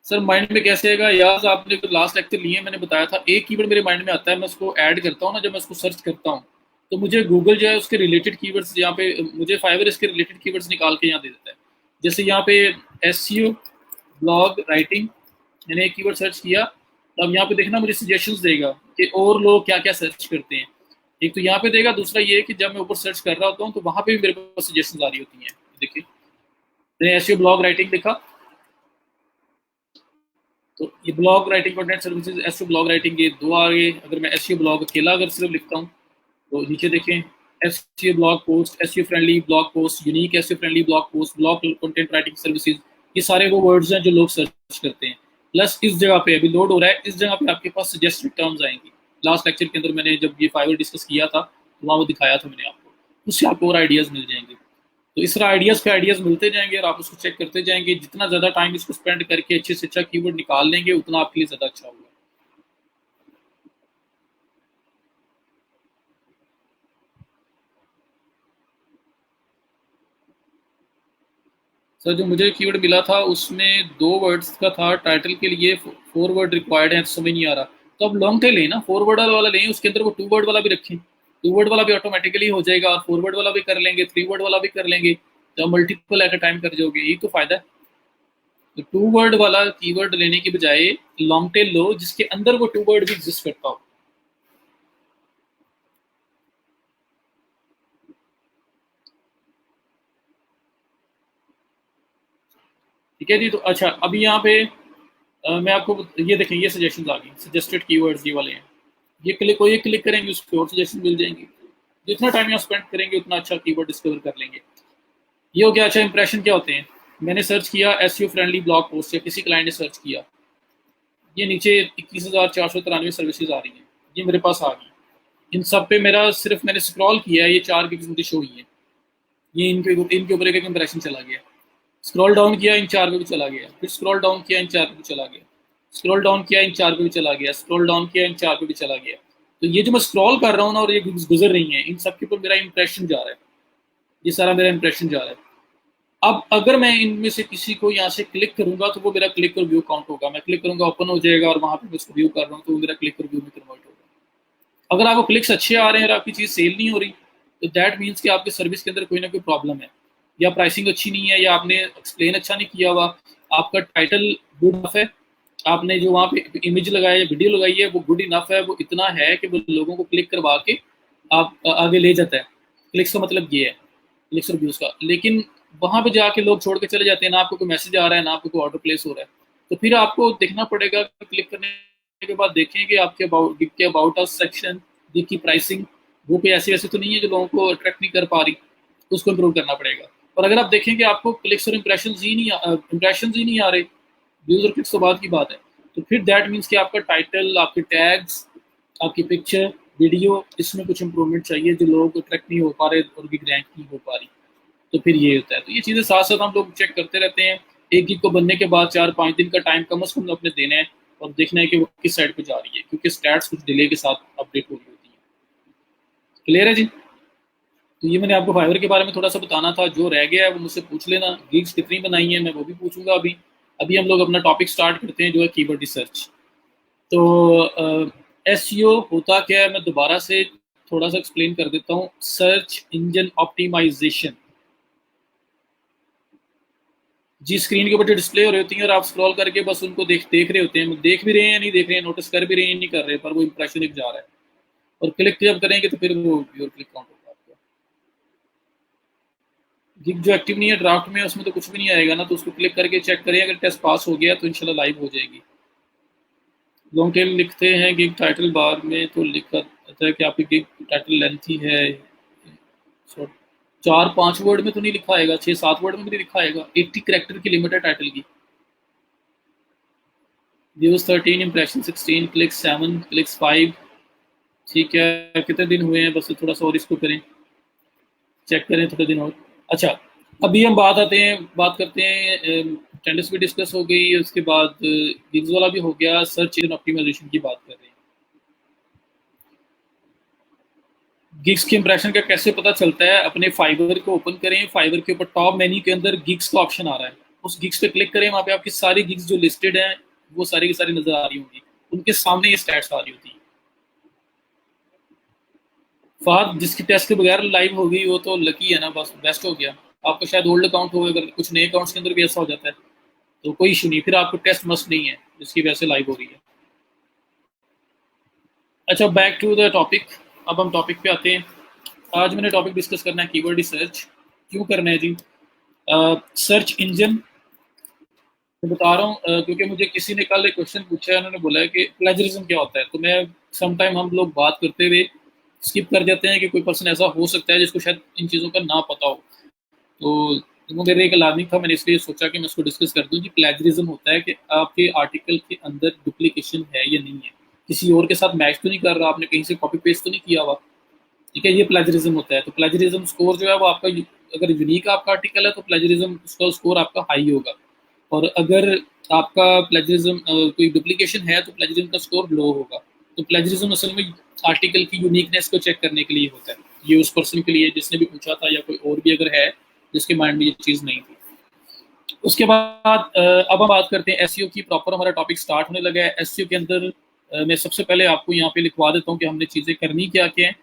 S1: सर माइंड में कैसे आएगा यार, आपने तो लास्ट लेक्चर लिए, मैंने बताया था एक कीवर्ड मेरे माइंड में आता है, मैं उसको ऐड करता हूँ ना, जब मैं उसको सर्च करता हूँ, तो मुझे गूगल जो है उसके रिलेटेड कीवर्ड्स, यहाँ पे मुझे फाइवर इसके रिलेटेड कीवर्ड्स निकाल के यहाँ दे देता है। जैसे यहाँ पे एसईओ ब्लॉग राइटिंग, मैंने एक कीवर्ड सर्च किया, तो अब यहाँ पे देखना मुझे सजेशंस देगा कि और लोग क्या क्या सर्च करते हैं। एक तो यहाँ पे देगा, दूसरा ये कि जब मैं ऊपर सर्च कर रहा होता हूँ, तो वहाँ पे भी मेरे पास सजेशन आ रही होती हैं। देखिए, मैंने एसईओ ब्लॉग राइटिंग लिखा, तो ये blog writing content services, SEO blog writing, ये दो आ गए। अगर मैं एसईओ ब्लॉग अकेला अगर सिर्फ लिखता हूँ, तो नीचे देखें, SEO blog post, SEO friendly blog post, unique SEO friendly blog post, blog content writing services, ये सारे वो वर्ड्स हैं जो लोग सर्च करते हैं। प्लस इस जगह पे अभी लोड हो रहा है, इस जगह पे आपके पास सजेस्टेड टर्म्स आएंगी। लास्ट लेक्चर के अंदर मैंने जब ये फाइवर डिस्कस किया था, तो वहाँ वो दिखाया था मैंने आपको, उससे आपको और आइडियाज मिल जाएंगे। तो इस तरह आइडियाज़ पे आइडियाज़ मिलते जाएंगे, और आप उसको चेक करते जाएंगे। जितना ज़्यादा टाइम इसको स्पेंड करके अच्छे से अच्छा कीवर्ड निकाल लेंगे, उतना आपके लिए ज़्यादा अच्छा होगा। सर जो मुझे कीवर्ड मिला था उसमें 2 वर्ड्स का था, टाइटल के लिए 4 वर्ड रिक्वायर्ड है, समझ नहीं आ रहा। तो अब लॉन्ग टेल लें ना, 4 वर्ड वाला लें, उसके अंदर वो 2 वर्ड वाला भी रखें, 2 वर्ड वाला भी ऑटोमेटिकली हो जाएगा, और 4 वर्ड वाला भी कर लेंगे, 3 वर्ड वाला भी कर लेंगे। तो मल्टीपल एट अ टाइम कर जाओगे, यही तो फायदा है। तो टू वर्ड वाला कीवर्ड लेने की बजाय लॉन्ग टेल लो जिसके अंदर वो टू वर्ड भी एग्जिस्ट करता हो। ठीक है जी। तो अच्छा, अभी यहाँ पे मैं आपको ये देखें, ये सजेशन आ गई, सजेस्टेड कीवर्ड्स ये वाले हैं। ये क्लिक को ये क्लिक करेंगे, उसकी और सजेशन मिल जाएंगी। जितना टाइम यहाँ स्पेंड करेंगे उतना अच्छा कीवर्ड डिस्कवर कर लेंगे। ये हो गया। अच्छा, इंप्रेशन क्या होते हैं? मैंने सर्च किया एसईओ फ्रेंडली ब्लॉग पोस्ट, या किसी क्लाइंट ने सर्च किया, ये नीचे 21,493 सर्विसेज आ रही हैं, ये मेरे पास आ गई। इन सब पे मेरा सिर्फ मैंने स्क्रॉल किया है, ये 4 गिग्स मुझे शो हुई है। ये इनके ऊपर एक इंप्रेशन चला गया। स्क्रॉल डाउन किया, इन 4 पे भी चला गया। फिर स्क्रॉल डाउन किया, इन 4 पे भी चला गया। स्क्रॉल डाउन किया, इन 4 पे भी चला गया। स्क्रॉल डाउन किया, इन 4 पे भी चला गया। तो ये जो मैं स्क्रॉल कर रहा हूँ ना, और ये गुजर रही हैं, इन सब के ऊपर मेरा इंप्रेशन जा रहा है। ये सारा मेरा इंप्रेशन जा रहा है। अब अगर मैं इनमें से किसी को यहाँ से क्लिक करूंगा तो वो मेरा क्लिक और व्यू काउंट होगा। मैं क्लिक करूंगा, ओपन हो जाएगा, और वहां पे मैं उसको व्यू कर रहा हूँ तो वो मेरा क्लिक और व्यू में कन्वर्ट होगा। अगर आपको क्लिक्स अच्छे आ रहे हैं और आपकी चीज़ सेल नहीं हो रही, तो दैट मीन्स कि आपकी सर्विस के अंदर कोई ना कोई प्रॉब्लम है, या प्राइसिंग अच्छी नहीं है, या आपने एक्सप्लेन अच्छा नहीं किया हुआ, आपका टाइटल गुड इनफ है, आपने जो वहाँ पे इमेज लगाया या वीडियो लगाई है वो गुड इनफ है, वो इतना है कि वो लोगों को क्लिक करवा के आप आगे ले जाता है। क्लिक्स का मतलब ये है, क्लिक्स और व्यूज़ का। लेकिन वहाँ पे जाके लोग छोड़ के चले जाते हैं, ना आपको कोई मैसेज आ रहा है, ना आपको कोई ऑर्डर प्लेस हो रहा है। तो फिर आपको देखना पड़ेगा कि क्लिक करने के बाद देखें कि आपके गिग के अबाउट अस सेक्शन, गिग की प्राइसिंग, वो पे ऐसे ऐसे तो नहीं है जो लोगों को अट्रैक्ट नहीं कर पा रही, उसको इम्प्रूव करना पड़ेगा। और अगर आप देखें कि आपको क्लिक्स और इंप्रेशन ही नहीं आ रहे, व्यूज और क्लिक्स तो बाद की बात है, तो फिर दैट मीन्स कि आपका टाइटल, आपके टैग्स, आपकी पिक्चर, वीडियो, इसमें कुछ इंप्रूवमेंट चाहिए, जो लोग अट्रैक्ट नहीं हो पा रहे और गिग रैंक नहीं हो पा रही। तो फिर ये होता है। तो ये चीज़ें साथ साथ हम लोग चेक करते रहते हैं। एक गिग को बनने के बाद 4-5 दिन का टाइम कम से कम अपने देना है, और देखना है कि वो किस साइड पे जा रही है, क्योंकि स्टैट्स कुछ डिले के साथ अपडेट हो रही होती है। क्लियर है जी? तो ये मैंने आपको फाइवर के बारे में थोड़ा सा बताना था। जो रह गया है वो मुझसे पूछ लेना। गिग्स कितनी बनाई है मैं वो भी पूछूंगा अभी। अभी हम लोग अपना टॉपिक स्टार्ट करते हैं, जो है कीवर्ड रिसर्च। तो एसईओ होता क्या है, मैं दोबारा से थोड़ा सा एक्सप्लेन कर देता हूँ। Search engine optimisation. जी, स्क्रीन के ऊपर जो डिस्प्ले हो रही होती है और आप स्क्रॉल करके बस उनको देख रहे होते हैं, देख भी रहे हैं या नहीं देख रहे हैं, नोटिस कर भी रहे हैं नहीं कर रहे, पर वो इंप्रेशन एक जा रहा है। और क्लिक जब करेंगे तो फिर वो योर क्लिक काउंट होगा आपका। गिग जो एक्टिव नहीं है ड्राफ्ट में, उसमें तो कुछ भी नहीं आएगा ना, तो उसको क्लिक करके चेक करें, अगर टेस्ट पास हो गया तो इंशाल्लाह लाइव हो जाएगी। लॉन्ग टेल लिखते हैं गिग टाइटल बार में, तो लिखा रहता है कि आपकी गिग टाइटल लेंथी है। 4-5 वर्ड में तो नहीं लिखा आएगा, 6-7 वर्ड में भी नहीं लिखा आएगा। 80 करेक्टर की लिमिट है टाइटल की। Views 13, impression 16, clicks 7, clicks 5। ठीक है, कितने दिन हुए हैं, बस थोड़ा सा और इसको करें, चेक करें थोड़े दिन और। अच्छा, अभी हम बात करते हैं, टेंडर्स भी डिस्कस हो गई, उसके बाद गिग्स वाला भी हो गया, सर्च इंजन ऑप्टिमाइजेशन की बात कर रहे हैं। गिग्स के इंप्रेशन का कैसे पता चलता है? अपने फाइवर को ओपन करें, फाइवर के ऊपर टॉप मेन्यू के अंदर गिग्स का ऑप्शन आ रहा है, उस गिग्स पे क्लिक करें, वहाँ पे आपकी सारी गिग्स जो लिस्टेड हैं वो सारी की सारी नजर आ रही होंगी, उनके सामने ये स्टैट्स आ रही होती है। फहद, जिसकी टेस्ट के बगैर लाइव हो गई वो तो लकी है ना, बस बेस्ट हो गया। आपका शायद ओल्ड अकाउंट हो, अगर कुछ नए अकाउंट्स के अंदर भी ऐसा हो जाता है तो कोई इशू नहीं, फिर आपको टेस्ट मस्ट नहीं है जिसकी वजह से लाइव हो रही है। अच्छा, बैक टू द टॉपिक। अब हम टॉपिक पे आते हैं। आज मैंने टॉपिक डिस्कस करना है कीवर्ड रिसर्च। क्यों करना है जी? सर्च इंजन मैं बता रहा हूँ, क्योंकि मुझे किसी ने कल एक क्वेश्चन पूछा है, उन्होंने बोला है कि प्लेजरिज्म क्या होता है, तो मैं समटाइम हम लोग बात करते हुए स्किप कर जाते हैं कि कोई पर्सन ऐसा हो सकता है जिसको शायद इन चीज़ों का ना पता हो। तो वो मेरे एक लाजमी था, मैंने इसलिए सोचा कि मैं इसको डिस्कस कर दूं कि प्लेजरिज्म होता है कि आपके आर्टिकल के अंदर डुप्लीकेशन है या नहीं है, किसी और के साथ मैच तो नहीं कर रहा, आपने कहीं से कॉपी पेस्ट तो नहीं किया हुआ। ठीक है, ये प्लेजरिज्म होता है। तो प्लेजरिज्म स्कोर जो है वो आपका, अगर यूनिक आपका आर्टिकल है तो प्लेजरिज्म उसका स्कोर आपका हाई होगा, और अगर आपका प्लेजरिज्म कोई डुप्लीकेशन है तो प्लेजरिज्म का स्कोर लो होगा। तो प्लेजरिज्म असल में आर्टिकल की यूनिकनेस को चेक करने के लिए होता है। ये उस पर्सन के लिए जिसने भी पूछा था, या कोई और भी अगर है जिसके माइंड में ये चीज़ नहीं थी। उसके बाद अब हम बात करते हैं एसईओ की। प्रॉपर हमारा टॉपिक स्टार्ट होने लगा है। एसईओ के अंदर मैं सबसे पहले आपको यहाँ पे लिखवा देता हूँ कि हमने चीज़ें करनी क्या क्या हैं,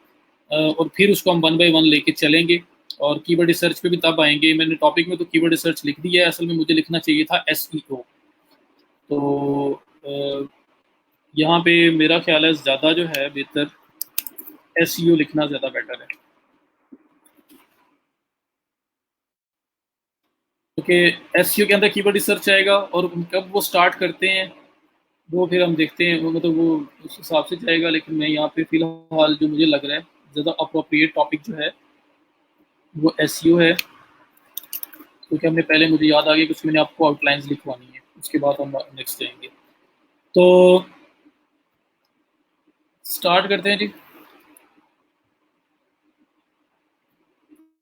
S1: और फिर उसको हम वन बाय वन लेके चलेंगे। और कीवर्ड रिसर्च पे भी तब आएंगे। मैंने टॉपिक में तो कीवर्ड रिसर्च लिख दिया है, असल में मुझे लिखना चाहिए था एसईओ। तो यहाँ पे मेरा ख्याल है ज़्यादा जो है बेहतर एसईओ लिखना ज़्यादा बेटर है, क्योंकि एसईओ के अंदर कीवर्ड रिसर्च आएगा और कब वो स्टार्ट करते हैं वो फिर हम देखते हैं, वो मतलब वो उस हिसाब से जाएगा। लेकिन मैं यहाँ पे फिलहाल जो मुझे लग रहा है ज़्यादा अप्रोप्रिएट टॉपिक जो है वो एसईओ है, क्योंकि हमने पहले मुझे याद आ गया कि उसमें मैंने आपको आउटलाइंस लिखवानी है, उसके बाद हम नेक्स्ट जाएंगे। तो स्टार्ट करते हैं जी।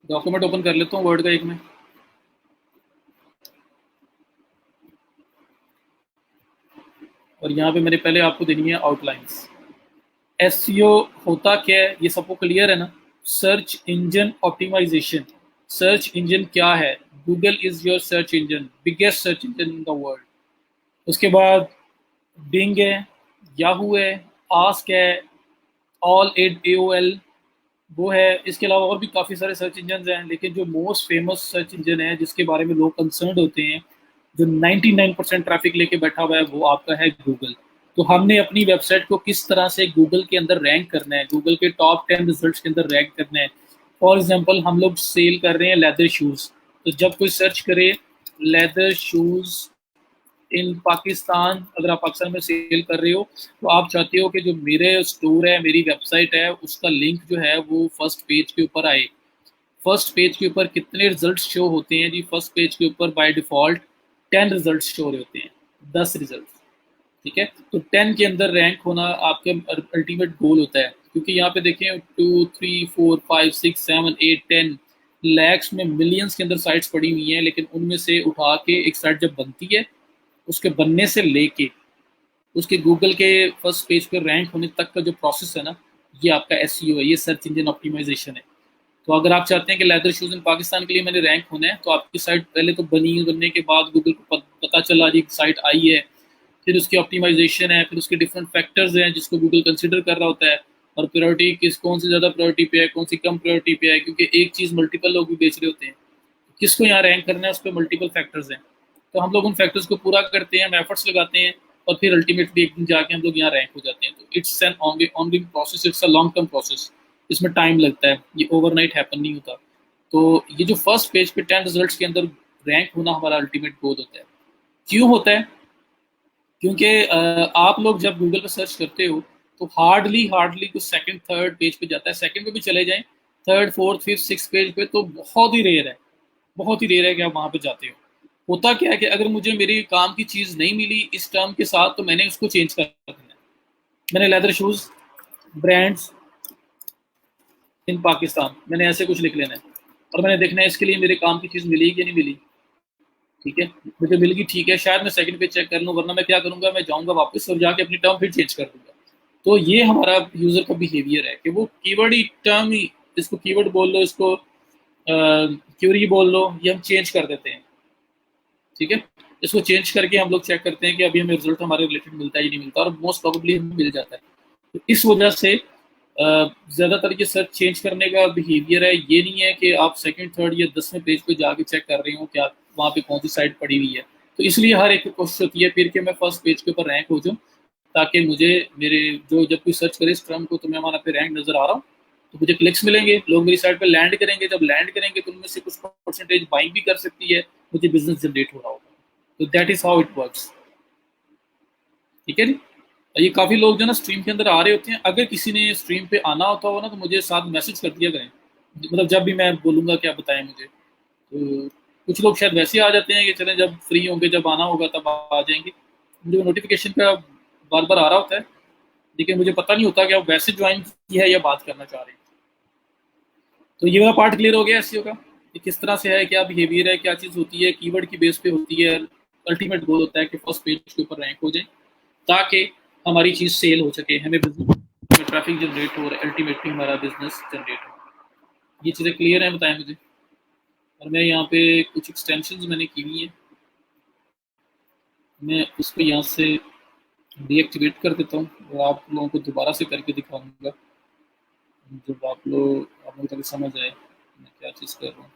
S1: डॉक्यूमेंट ओपन कर लेता हूँ वर्ड का एक में। और यहाँ पे मैंने पहले आपको देनी है आउटलाइंस। एसईओ होता क्या है ये सबको क्लियर है ना? Search engine optimization. Search engine क्या है? Google is your search engine, biggest search engine in the world. उसके बाद बिंग है, याहू है, आस्क है, ऑल एड एओएल वो है। इसके अलावा और भी काफ़ी सारे सर्च इंजन हैं, लेकिन जो मोस्ट फेमस सर्च इंजन है जिसके बारे में लोग कंसर्न होते हैं, जो 99% ट्रैफिक लेके बैठा हुआ है, वो आपका है गूगल। तो हमने अपनी वेबसाइट को किस तरह से गूगल के अंदर रैंक करना है, गूगल के टॉप 10 रिजल्ट्स के अंदर रैंक करना है। फॉर एग्जाम्पल हम लोग सेल कर रहे हैं लेदर शूज़, तो जब कोई सर्च करे लेदर शूज़ इन पाकिस्तान, अगर आप पाकिस्तान में सेल कर रहे हो, तो आप चाहते हो कि जो मेरे स्टोर है, मेरी वेबसाइट है, उसका लिंक जो है वो फर्स्ट पेज के ऊपर आए। फर्स्ट पेज के ऊपर कितने रिजल्ट शो होते हैं जी? फर्स्ट पेज के ऊपर बाय डिफॉल्ट 10 रिजल्ट शो हो रहे होते हैं, 10 रिजल्ट। ठीक है, तो 10 के अंदर रैंक होना आपके अल्टीमेट गोल होता है, क्योंकि यहाँ पे देखें 2 3 4 5 6 7 8 10 लैक्स में मिलियंस के अंदर साइट्स पड़ी हुई हैं, लेकिन उनमें से उठा के एक साइट जब बनती है, उसके बनने से लेके उसके गूगल के फर्स्ट पेज पर रैंक होने तक का जो प्रोसेस है ना, ये आपका एसईओ है, ये सर्च इंजन ऑप्टिमाइजेशन है। तो अगर आप चाहते हैं कि लेदर शूज इन पाकिस्तान के लिए मैंने रैंक होना है, तो आपकी साइट पहले तो बनने के बाद गूगल को पता चला जी साइट आई है, फिर उसकी ऑप्टिमाइजेशन है, फिर उसके डिफरेंट फैक्टर्स हैं जिसको गूगल कंसिडर कर रहा होता है, और प्रायोरिटी किस कौन सी ज़्यादा प्रायोरिटी पे है, कौन सी कम प्रायोरिटी पे है, क्योंकि एक चीज़ मल्टीपल लोग भी बेच रहे होते हैं। किसको यहाँ रैंक करना है, उस पर मल्टीपल फैक्टर्स हैं। तो हम लोग उन फैक्टर्स को पूरा करते हैं, हम एफर्ट्स लगाते हैं, और फिर अल्टीमेटली एक दिन जाके हम लोग यहाँ रैंक हो जाते हैं। तो it's an ongoing process, it's a long term process. इसमें टाइम लगता है, ये ओवरनाइट हैपन नहीं होता। तो ये जो फर्स्ट पेज पे 10 रिजल्ट्स के अंदर रैंक होना हमारा अल्टीमेट गोल होता है। क्यों होता है? क्योंकि आप लोग जब गूगल पर सर्च करते हो, तो हार्डली हार्डली कुछ सेकंड थर्ड पेज पे जाता है, सेकंड पे भी चले जाएं, third fourth fifth six page पे तो बहुत ही रेयर है, बहुत ही रेयर है कि आप वहाँ पे जाते हो। होता क्या है कि अगर मुझे मेरी काम की चीज़ नहीं मिली इस टर्म के साथ, तो मैंने उसको चेंज कर देना है। मैंने लेदर शूज़ ब्रांड्स इन पाकिस्तान, मैंने ऐसे कुछ लिख लेना है, और मैंने देखना है इसके लिए मेरे काम की चीज़ मिली कि नहीं मिली। ठीक है, मुझे मिल गई, ठीक है, शायद मैं सेकंड पे चेक कर लूँ, वरना मैं क्या करूँगा, मैं जाऊँगा वापस और जाके अपनी टर्म फिर चेंज कर दूँगा। तो ये हमारा यूज़र का बिहेवियर है कि वो कीवर्ड ही टर्म ही, इसको कीवर्ड बोल लो, इसको क्यूरी बोल लो, ये हम चेंज कर देते हैं। ठीक है, इसको चेंज करके हम लोग चेक करते हैं कि अभी हमें रिजल्ट हमारे रिलेटेड मिलता है या नहीं मिलता, और मोस्ट प्रोबेबली हमें मिल जाता है। तो इस वजह से ज़्यादातर ये सर्च चेंज करने का बिहेवियर है, ये नहीं है कि आप सेकंड थर्ड या 10वें पेज पे जाके चेक कर रहे हो क्या वहाँ पे कौन सी साइट पड़ी हुई है। तो इसलिए हर एक की कोशिश होती है फिर कि मैं फर्स्ट पेज के ऊपर रैंक हो जाऊँ, ताकि मुझे मेरे जो जब कोई सर्च करे इस टर्म को, तो मैं वहाँ पे रैंक नज़र आ रहा हूँ, तो मुझे क्लिक्स मिलेंगे, लोग मेरी साइट पे लैंड करेंगे, जब लैंड करेंगे तो उनमें से कुछ परसेंटेज बाइंग भी कर सकती है, मुझे बिजनेस जनरेट हो रहा होगा। तो that is how it works. ठीक है जी। ये काफ़ी लोग जो ना स्ट्रीम के अंदर आ रहे होते हैं, अगर किसी ने स्ट्रीम पे आना होता हो ना, तो मुझे साथ मैसेज कर दिया करें, मतलब जब भी मैं बोलूँगा क्या बताएं मुझे। तो कुछ लोग शायद वैसे आ जाते हैं कि चलें जब फ्री होंगे, जब आना होगा तब आ जाएंगे। मुझे नोटिफिकेशन का बार बार आ रहा होता है, लेकिन मुझे पता नहीं होता कि आप वैसे ज्वाइन किया है या बात करना चाह रहे हैं। तो ये वाला पार्ट क्लियर हो गया एसईओ का, कि किस तरह से है, क्या बिहेवियर है, क्या चीज़ होती है, कीवर्ड की बेस पे होती है। अल्टीमेट गोल होता है कि फर्स्ट पेज के ऊपर रैंक हो जाए, ताकि हमारी चीज़ सेल हो सके, हमें बिजनेस में ट्रैफिक जनरेट हो, और अल्टीमेटली हमारा बिजनेस जनरेट हो। ये चीज़ें क्लियर हैं, बताएं मुझे। और मैं यहाँ पे कुछ एक्सटेंशन मैंने की हुई हैं, मैं उसको यहाँ से डीएक्टिवेट कर देता हूँ, और आप लोगों को दोबारा से करके दिखाऊंगा, जब आप लोग तक समझ आए मैं क्या चीज़ प्रैक्टिस कर रहा हूँ।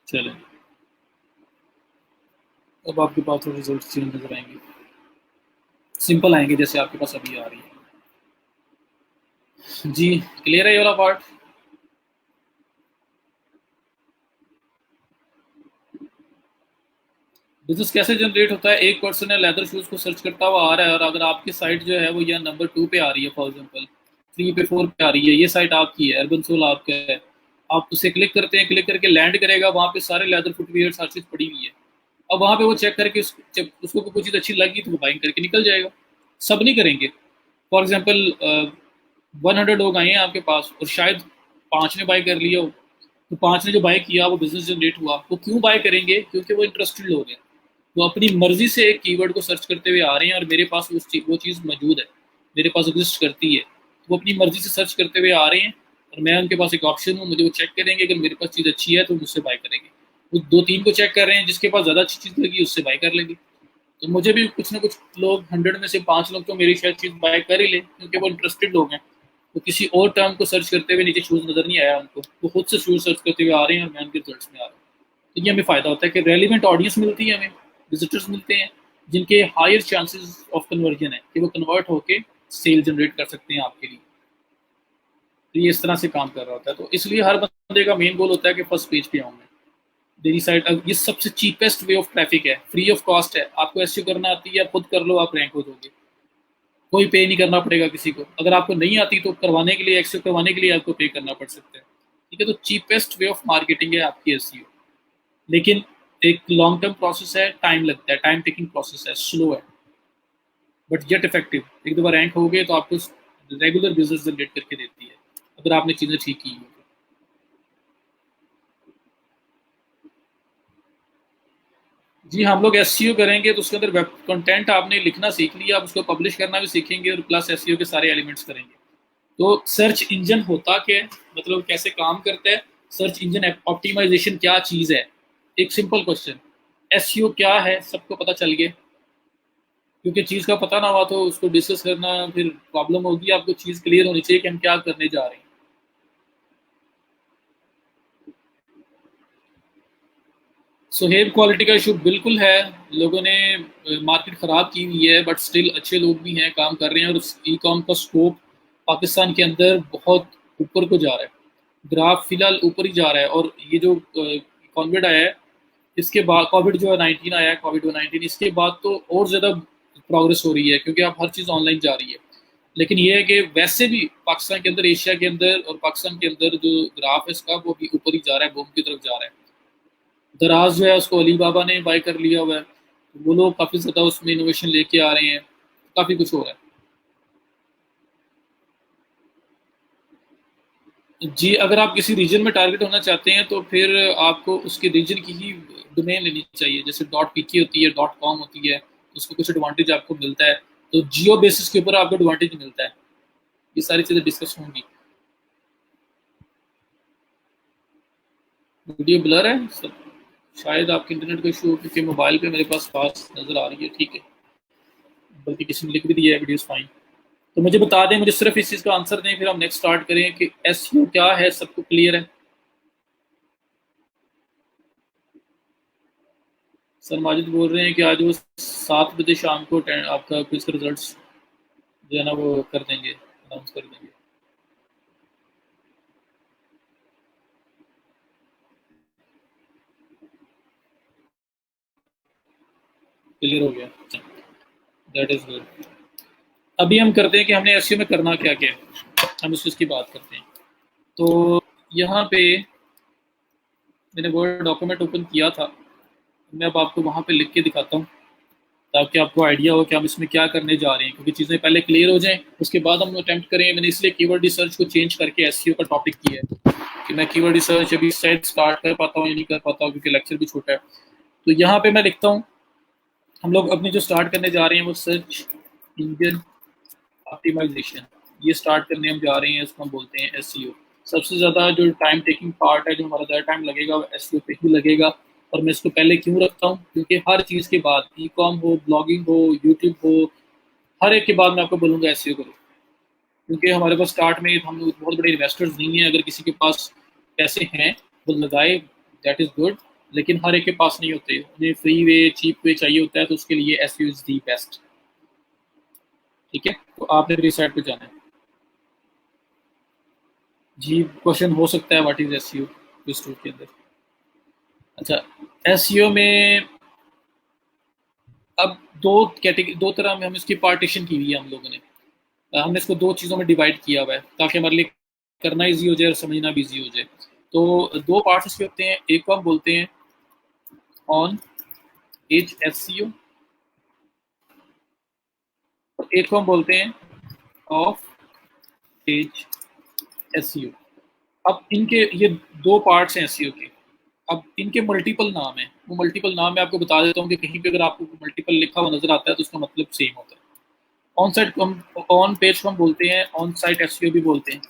S1: चलें, अब आपके पास तो रिजल्ट चेंज नजर आएंगे, सिंपल आएंगे जैसे आपके पास अभी आ रही है। जी, क्लियर है ये वाला पार्ट? बिजनेस कैसे जनरेट होता है? एक पर्सन है लेदर शूज को सर्च करता हुआ आ रहा है, और अगर आपकी साइट जो है वो यहाँ नंबर 2 पे आ रही है, फॉर एग्जांपल 3 पे 4 पे आ रही है, ये साइट आपकी है, अर्बन सोल आपका है, आप उसे क्लिक करते हैं, क्लिक करके लैंड करेगा, वहाँ पे सारे लेदर फुटवियर हर चीज़ पड़ी हुई है। अब वहाँ पे वो चेक करके जब उसको कोई चीज़ अच्छी लगी तो वो बाइंग करके निकल जाएगा। सब नहीं करेंगे। फॉर एग्जाम्पल 100 लोग आए हैं आपके पास और शायद 5 ने बाय कर लिया हो, तो 5 ने जो बाय किया वो बिजनेस जनरेट हुआ, वो क्यों बाय करेंगे? क्योंकि वो इंटरेस्टेड लोग हैं, वो अपनी मर्जी से एक कीवर्ड को सर्च करते हुए आ रहे हैं और मेरे पास वो चीज़ मौजूद है, मेरे पास एग्जिस्ट करती है, तो वो अपनी मर्जी से सर्च करते हुए आ रहे हैं और मैं उनके पास एक ऑप्शन हूँ, मुझे वो चेक करेंगे, अगर मेरे पास चीज़ अच्छी है तो मुझसे बाय करेंगे। वो 2-3 को चेक कर रहे हैं, जिसके पास ज़्यादा अच्छी चीज़ लगी उससे बाय कर लेंगे। तो मुझे भी कुछ ना कुछ लोग, 100 में से 5 लोग तो मेरी शायद चीज़ बाय कर ही ले, क्योंकि वो इंटरेस्टेड लोग हैं। वो किसी और टर्म को सर्च करते हुए नीचे शूज़ नज़र नहीं आया उनको, वो खुद से शूज़ सर्च करते हुए आ रहे हैं और मैं उनके रिजल्ट्स में आ रहा हूँ। तो ये हमें फ़ायदा होता है कि रेलिवेंट ऑडियंस मिलती है, हमें विजिटर्स मिलते हैं जिनके हायर चांसेस ऑफ कन्वर्जन है कि वो कन्वर्ट होके सेल जनरेट कर सकते हैं आपके लिए। तो ये इस तरह से काम कर रहा होता है। तो इसलिए हर बंदे का मेन गोल होता है कि फर्स्ट पेज पे आऊँ मैं, मेरी साइट। ये सबसे चीपेस्ट वे ऑफ ट्रैफिक है, फ्री ऑफ कॉस्ट है। आपको एसईओ करना आती है, खुद कर लो, आप रैंक हो जाओगे, कोई पे नहीं करना पड़ेगा किसी को। अगर आपको नहीं आती तो करवाने के लिए, एसईओ करवाने के लिए आपको पे करना पड़ सकता है, ठीक है। तो चीपेस्ट वे ऑफ मार्केटिंग है आपकी एसईओ, लेकिन एक लॉन्ग टर्म प्रोसेस है, टाइम लगता है, टाइम टेकिंग प्रोसेस है, स्लो है, बट येट इफेक्टिव। एक दो बार रैंक हो गए तो आपको रेगुलर बिजनेस जनरेट करके देती है, अगर आपने चीज़ें ठीक की हो। जी, हम लोग एसईओ करेंगे तो उसके अंदर वेब कंटेंट आपने लिखना सीख लिया, आप उसको पब्लिश करना भी सीखेंगे और प्लस एसईओ के सारे एलिमेंट्स करेंगे। तो सर्च इंजन होता क्या है, मतलब कैसे काम करता है, सर्च इंजन ऑप्टिमाइजेशन क्या चीज़ है? एक सिंपल क्वेश्चन, एसईओ क्या है सबको पता चल गया। क्योंकि चीज़ का पता ना हुआ तो उसको डिस्कस करना फिर प्रॉब्लम होगी। आपको चीज़ क्लियर होनी चाहिए कि हम क्या करने जा रहे हैं। सुहेब क्वालिटी का इशू बिल्कुल है, लोगों ने मार्केट ख़राब की हुई है, बट स्टिल अच्छे लोग भी हैं, काम कर रहे हैं, और ई कॉम का स्कोप पाकिस्तान के अंदर बहुत ऊपर को जा रहा है, ग्राफ फिलहाल ऊपर ही जा रहा है। और ये जो कोविड आया है, इसके बाद कोविड जो है 19 आया है, कोविड-19, इसके बाद तो और ज़्यादा प्रोग्रेस हो रही है, क्योंकि अब हर चीज़ ऑनलाइन जा रही है। लेकिन ये है कि वैसे भी पाकिस्तान के अंदर, एशिया के अंदर और पाकिस्तान के अंदर जो ग्राफ है इसका, वो भी ऊपर ही जा रहा है, बूम की तरफ जा रहा है। दराज जो है उसको अली बाबा ने बाय कर लिया हुआ है, तो वो लोग काफ़ी ज़्यादा उसमें इनोवेशन लेके आ रहे हैं, काफ़ी कुछ हो रहा है। जी, अगर आप किसी रीजन में टारगेट होना चाहते हैं तो फिर आपको उसके रीजन की ही डोमेन लेनी चाहिए। जैसे .pk होती है, .com होती है, उसको कुछ एडवांटेज आपको मिलता है, तो जियो बेसिस के ऊपर आपको एडवांटेज मिलता है। ये सारी चीज़ें डिस्कस होंगी। वीडियो ब्लर है सब, शायद आपके इंटरनेट का इशू हो, क्योंकि मोबाइल पे मेरे पास नज़र आ रही है, ठीक है। बल्कि किसी ने लिख भी दिया है वीडियोस फाइन। तो मुझे बता दें, मुझे सिर्फ इस चीज़ का आंसर दें, फिर हम नेक्स्ट स्टार्ट करें कि एसईओ क्या है, सबको क्लियर है? सर माजिद बोल रहे हैं कि आज वो 7 बजे शाम को आपका क्विज का रिजल्ट्स जो है ना वो कर देंगे, अनाउंस कर देंगे। क्लियर हो गया, दैट इज़ गुड। अभी हम करते हैं कि हमने एसईओ में करना क्या क्या है, हम इस चीज़ की बात करते हैं। तो यहाँ पे मैंने वर्ड डॉक्यूमेंट ओपन किया था, मैं अब आपको वहाँ पे लिख के दिखाता हूँ, ताकि आपको आइडिया हो कि हम इसमें क्या करने जा रहे हैं, क्योंकि चीज़ें पहले क्लियर हो जाएं, उसके बाद हम अटेम्प्ट करें। मैंने इसलिए कीवर्ड रिसर्च को चेंज करके एसईओ का टॉपिक किया है कि मैं कीवर्ड रिसर्च अभी शायद स्टार्ट कर पाता हूँ या नहीं कर पाता हूँ, क्योंकि लेक्चर भी छोटा है। तो यहाँ पे मैं लिखता हूँ, हम लोग अपनी जो स्टार्ट करने जा रहे हैं वो सर्च इंजन ऑप्टिमाइजेशन, ये स्टार्ट करने हम जा रहे हैं, इसको हम बोलते हैं एसईओ। सबसे ज़्यादा जो टाइम टेकिंग पार्ट है, जो हमारा ज़्यादा टाइम लगेगा, वो एसईओ पे ही लगेगा। और मैं इसको पहले क्यों रखता हूँ, क्योंकि हर चीज़ के बाद, ई कॉम हो, ब्लॉगिंग हो, यूट्यूब हो, हर एक के बाद मैं आपको बोलूँगा एसईओ करो। क्योंकि हमारे पास स्टार्ट में हम लोग बहुत बड़े इन्वेस्टर्स नहीं हैं। अगर किसी के पास पैसे हैं वो लगाए, दैट इज़ गुड, लेकिन हर एक के पास नहीं होते। उन्हें फ्री वे, चीप वे चाहिए होता है, तो उसके लिए एसईओ इज़ दी बेस्ट। ठीक है, तो आपने मेरी साइड पे जाना है। जी, क्वेश्चन हो सकता है व्हाट इज एसईओ इस टूल के अंदर। अच्छा, एसईओ में अब दो तरह में हम इसकी पार्टीशन की हुई है हम लोगों ने। हमने इसको दो चीज़ों में डिवाइड किया हुआ है ताकि हमारे लिए करना इजी हो जाए और समझना भी इजी हो जाए। तो दो पार्ट्स इसके होते हैं, एक को हम बोलते हैं ऑन पेज एसईओ और एक को हम बोलते हैं ऑफ पेज एसईओ। अब इनके ये दो पार्ट्स हैं एसईओ के। अब इनके मल्टीपल नाम हैं, वो मल्टीपल नाम मैं आपको बता देता हूँ कि कहीं पे अगर आपको मल्टीपल लिखा हुआ नजर आता है तो उसका मतलब सेम होता है। ऑन साइट को हम, ऑन पेज को हम बोलते हैं ऑन साइट एसईओ भी बोलते हैं।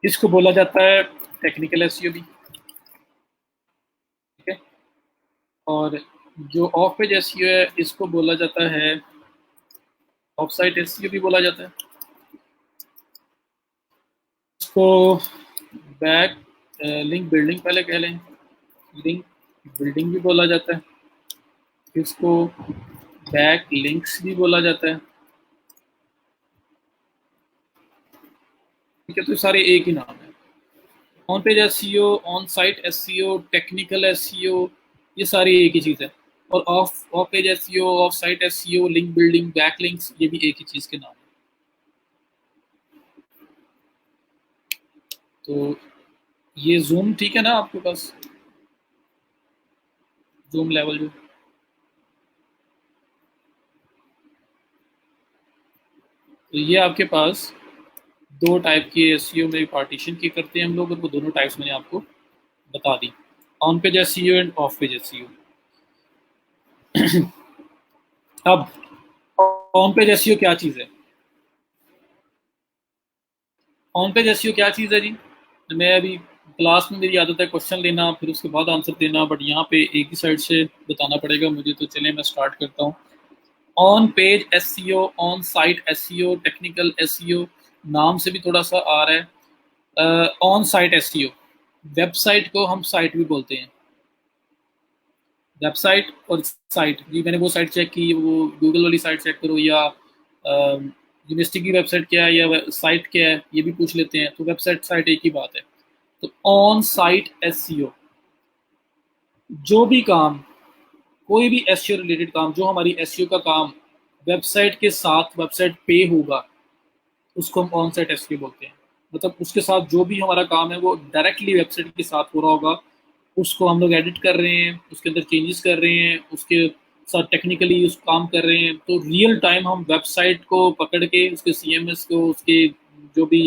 S1: इसको बोला जाता है टेक्निकल एसईओ भी। ठीक है, और जो ऑफ पेज एसईओ है इसको बोला जाता है ऑफ साइट एसईओ भी बोला जाता है। इसको बैक लिंक बिल्डिंग पहले कह लें, लिंक बिल्डिंग भी बोला जाता है। इसको बैक लिंक्स भी बोला जाता है। ठीक है, तो सारे एक ही नाम है। On page SEO, on site SEO, technical SEO, ये सारी एक ही चीज़ है। और of of page SEO, of site SEO, link building, back links, ये भी एक ही चीज़ के नाम है। तो ये जूम ठीक है ना आपके पास, जूम लेवल जो, तो ये आपके पास दो टाइप की एसईओ में पार्टीशन की करते हैं हम लोग, और वो दोनों टाइप्स मैंने आपको बता दी, on page SEO and off page SEO. अब ऑन पेज एसईओ क्या चीज़ है? ऑन पेज एसईओ क्या चीज़ है जी? मैं अभी क्लास में मेरी आदत है क्वेश्चन लेना फिर उसके बाद आंसर देना, बट यहाँ पे एक ही साइड से बताना पड़ेगा मुझे, तो चले मैं स्टार्ट करता हूँ। On page SEO, on site SEO, technical SEO, नाम से भी थोड़ा सा आ रहा है। ऑन साइट एसईओ, वेबसाइट को हम साइट भी बोलते हैं। वेबसाइट और साइट, जी मैंने वो साइट चेक की, वो गूगल वाली साइट चेक करो, या यूनिवर्सिटी की वेबसाइट क्या है, या साइट क्या है, ये भी पूछ लेते हैं। तो वेबसाइट साइट एक ही बात है। तो ऑन साइट एसईओ, जो भी काम, कोई भी एसईओ रिलेटेड काम, जो हमारी एसईओ का काम वेबसाइट के साथ, वेबसाइट पे होगा, उसको हम ऑन साइट एसईओ बोलते हैं। मतलब उसके साथ जो भी हमारा काम है वो डायरेक्टली वेबसाइट के साथ हो रहा होगा, उसको हम लोग एडिट कर रहे हैं, उसके अंदर चेंजेस कर रहे हैं, उसके साथ टेक्निकली उस काम कर रहे हैं। तो रियल टाइम हम वेबसाइट को पकड़ के उसके सीएमएस को, उसके जो भी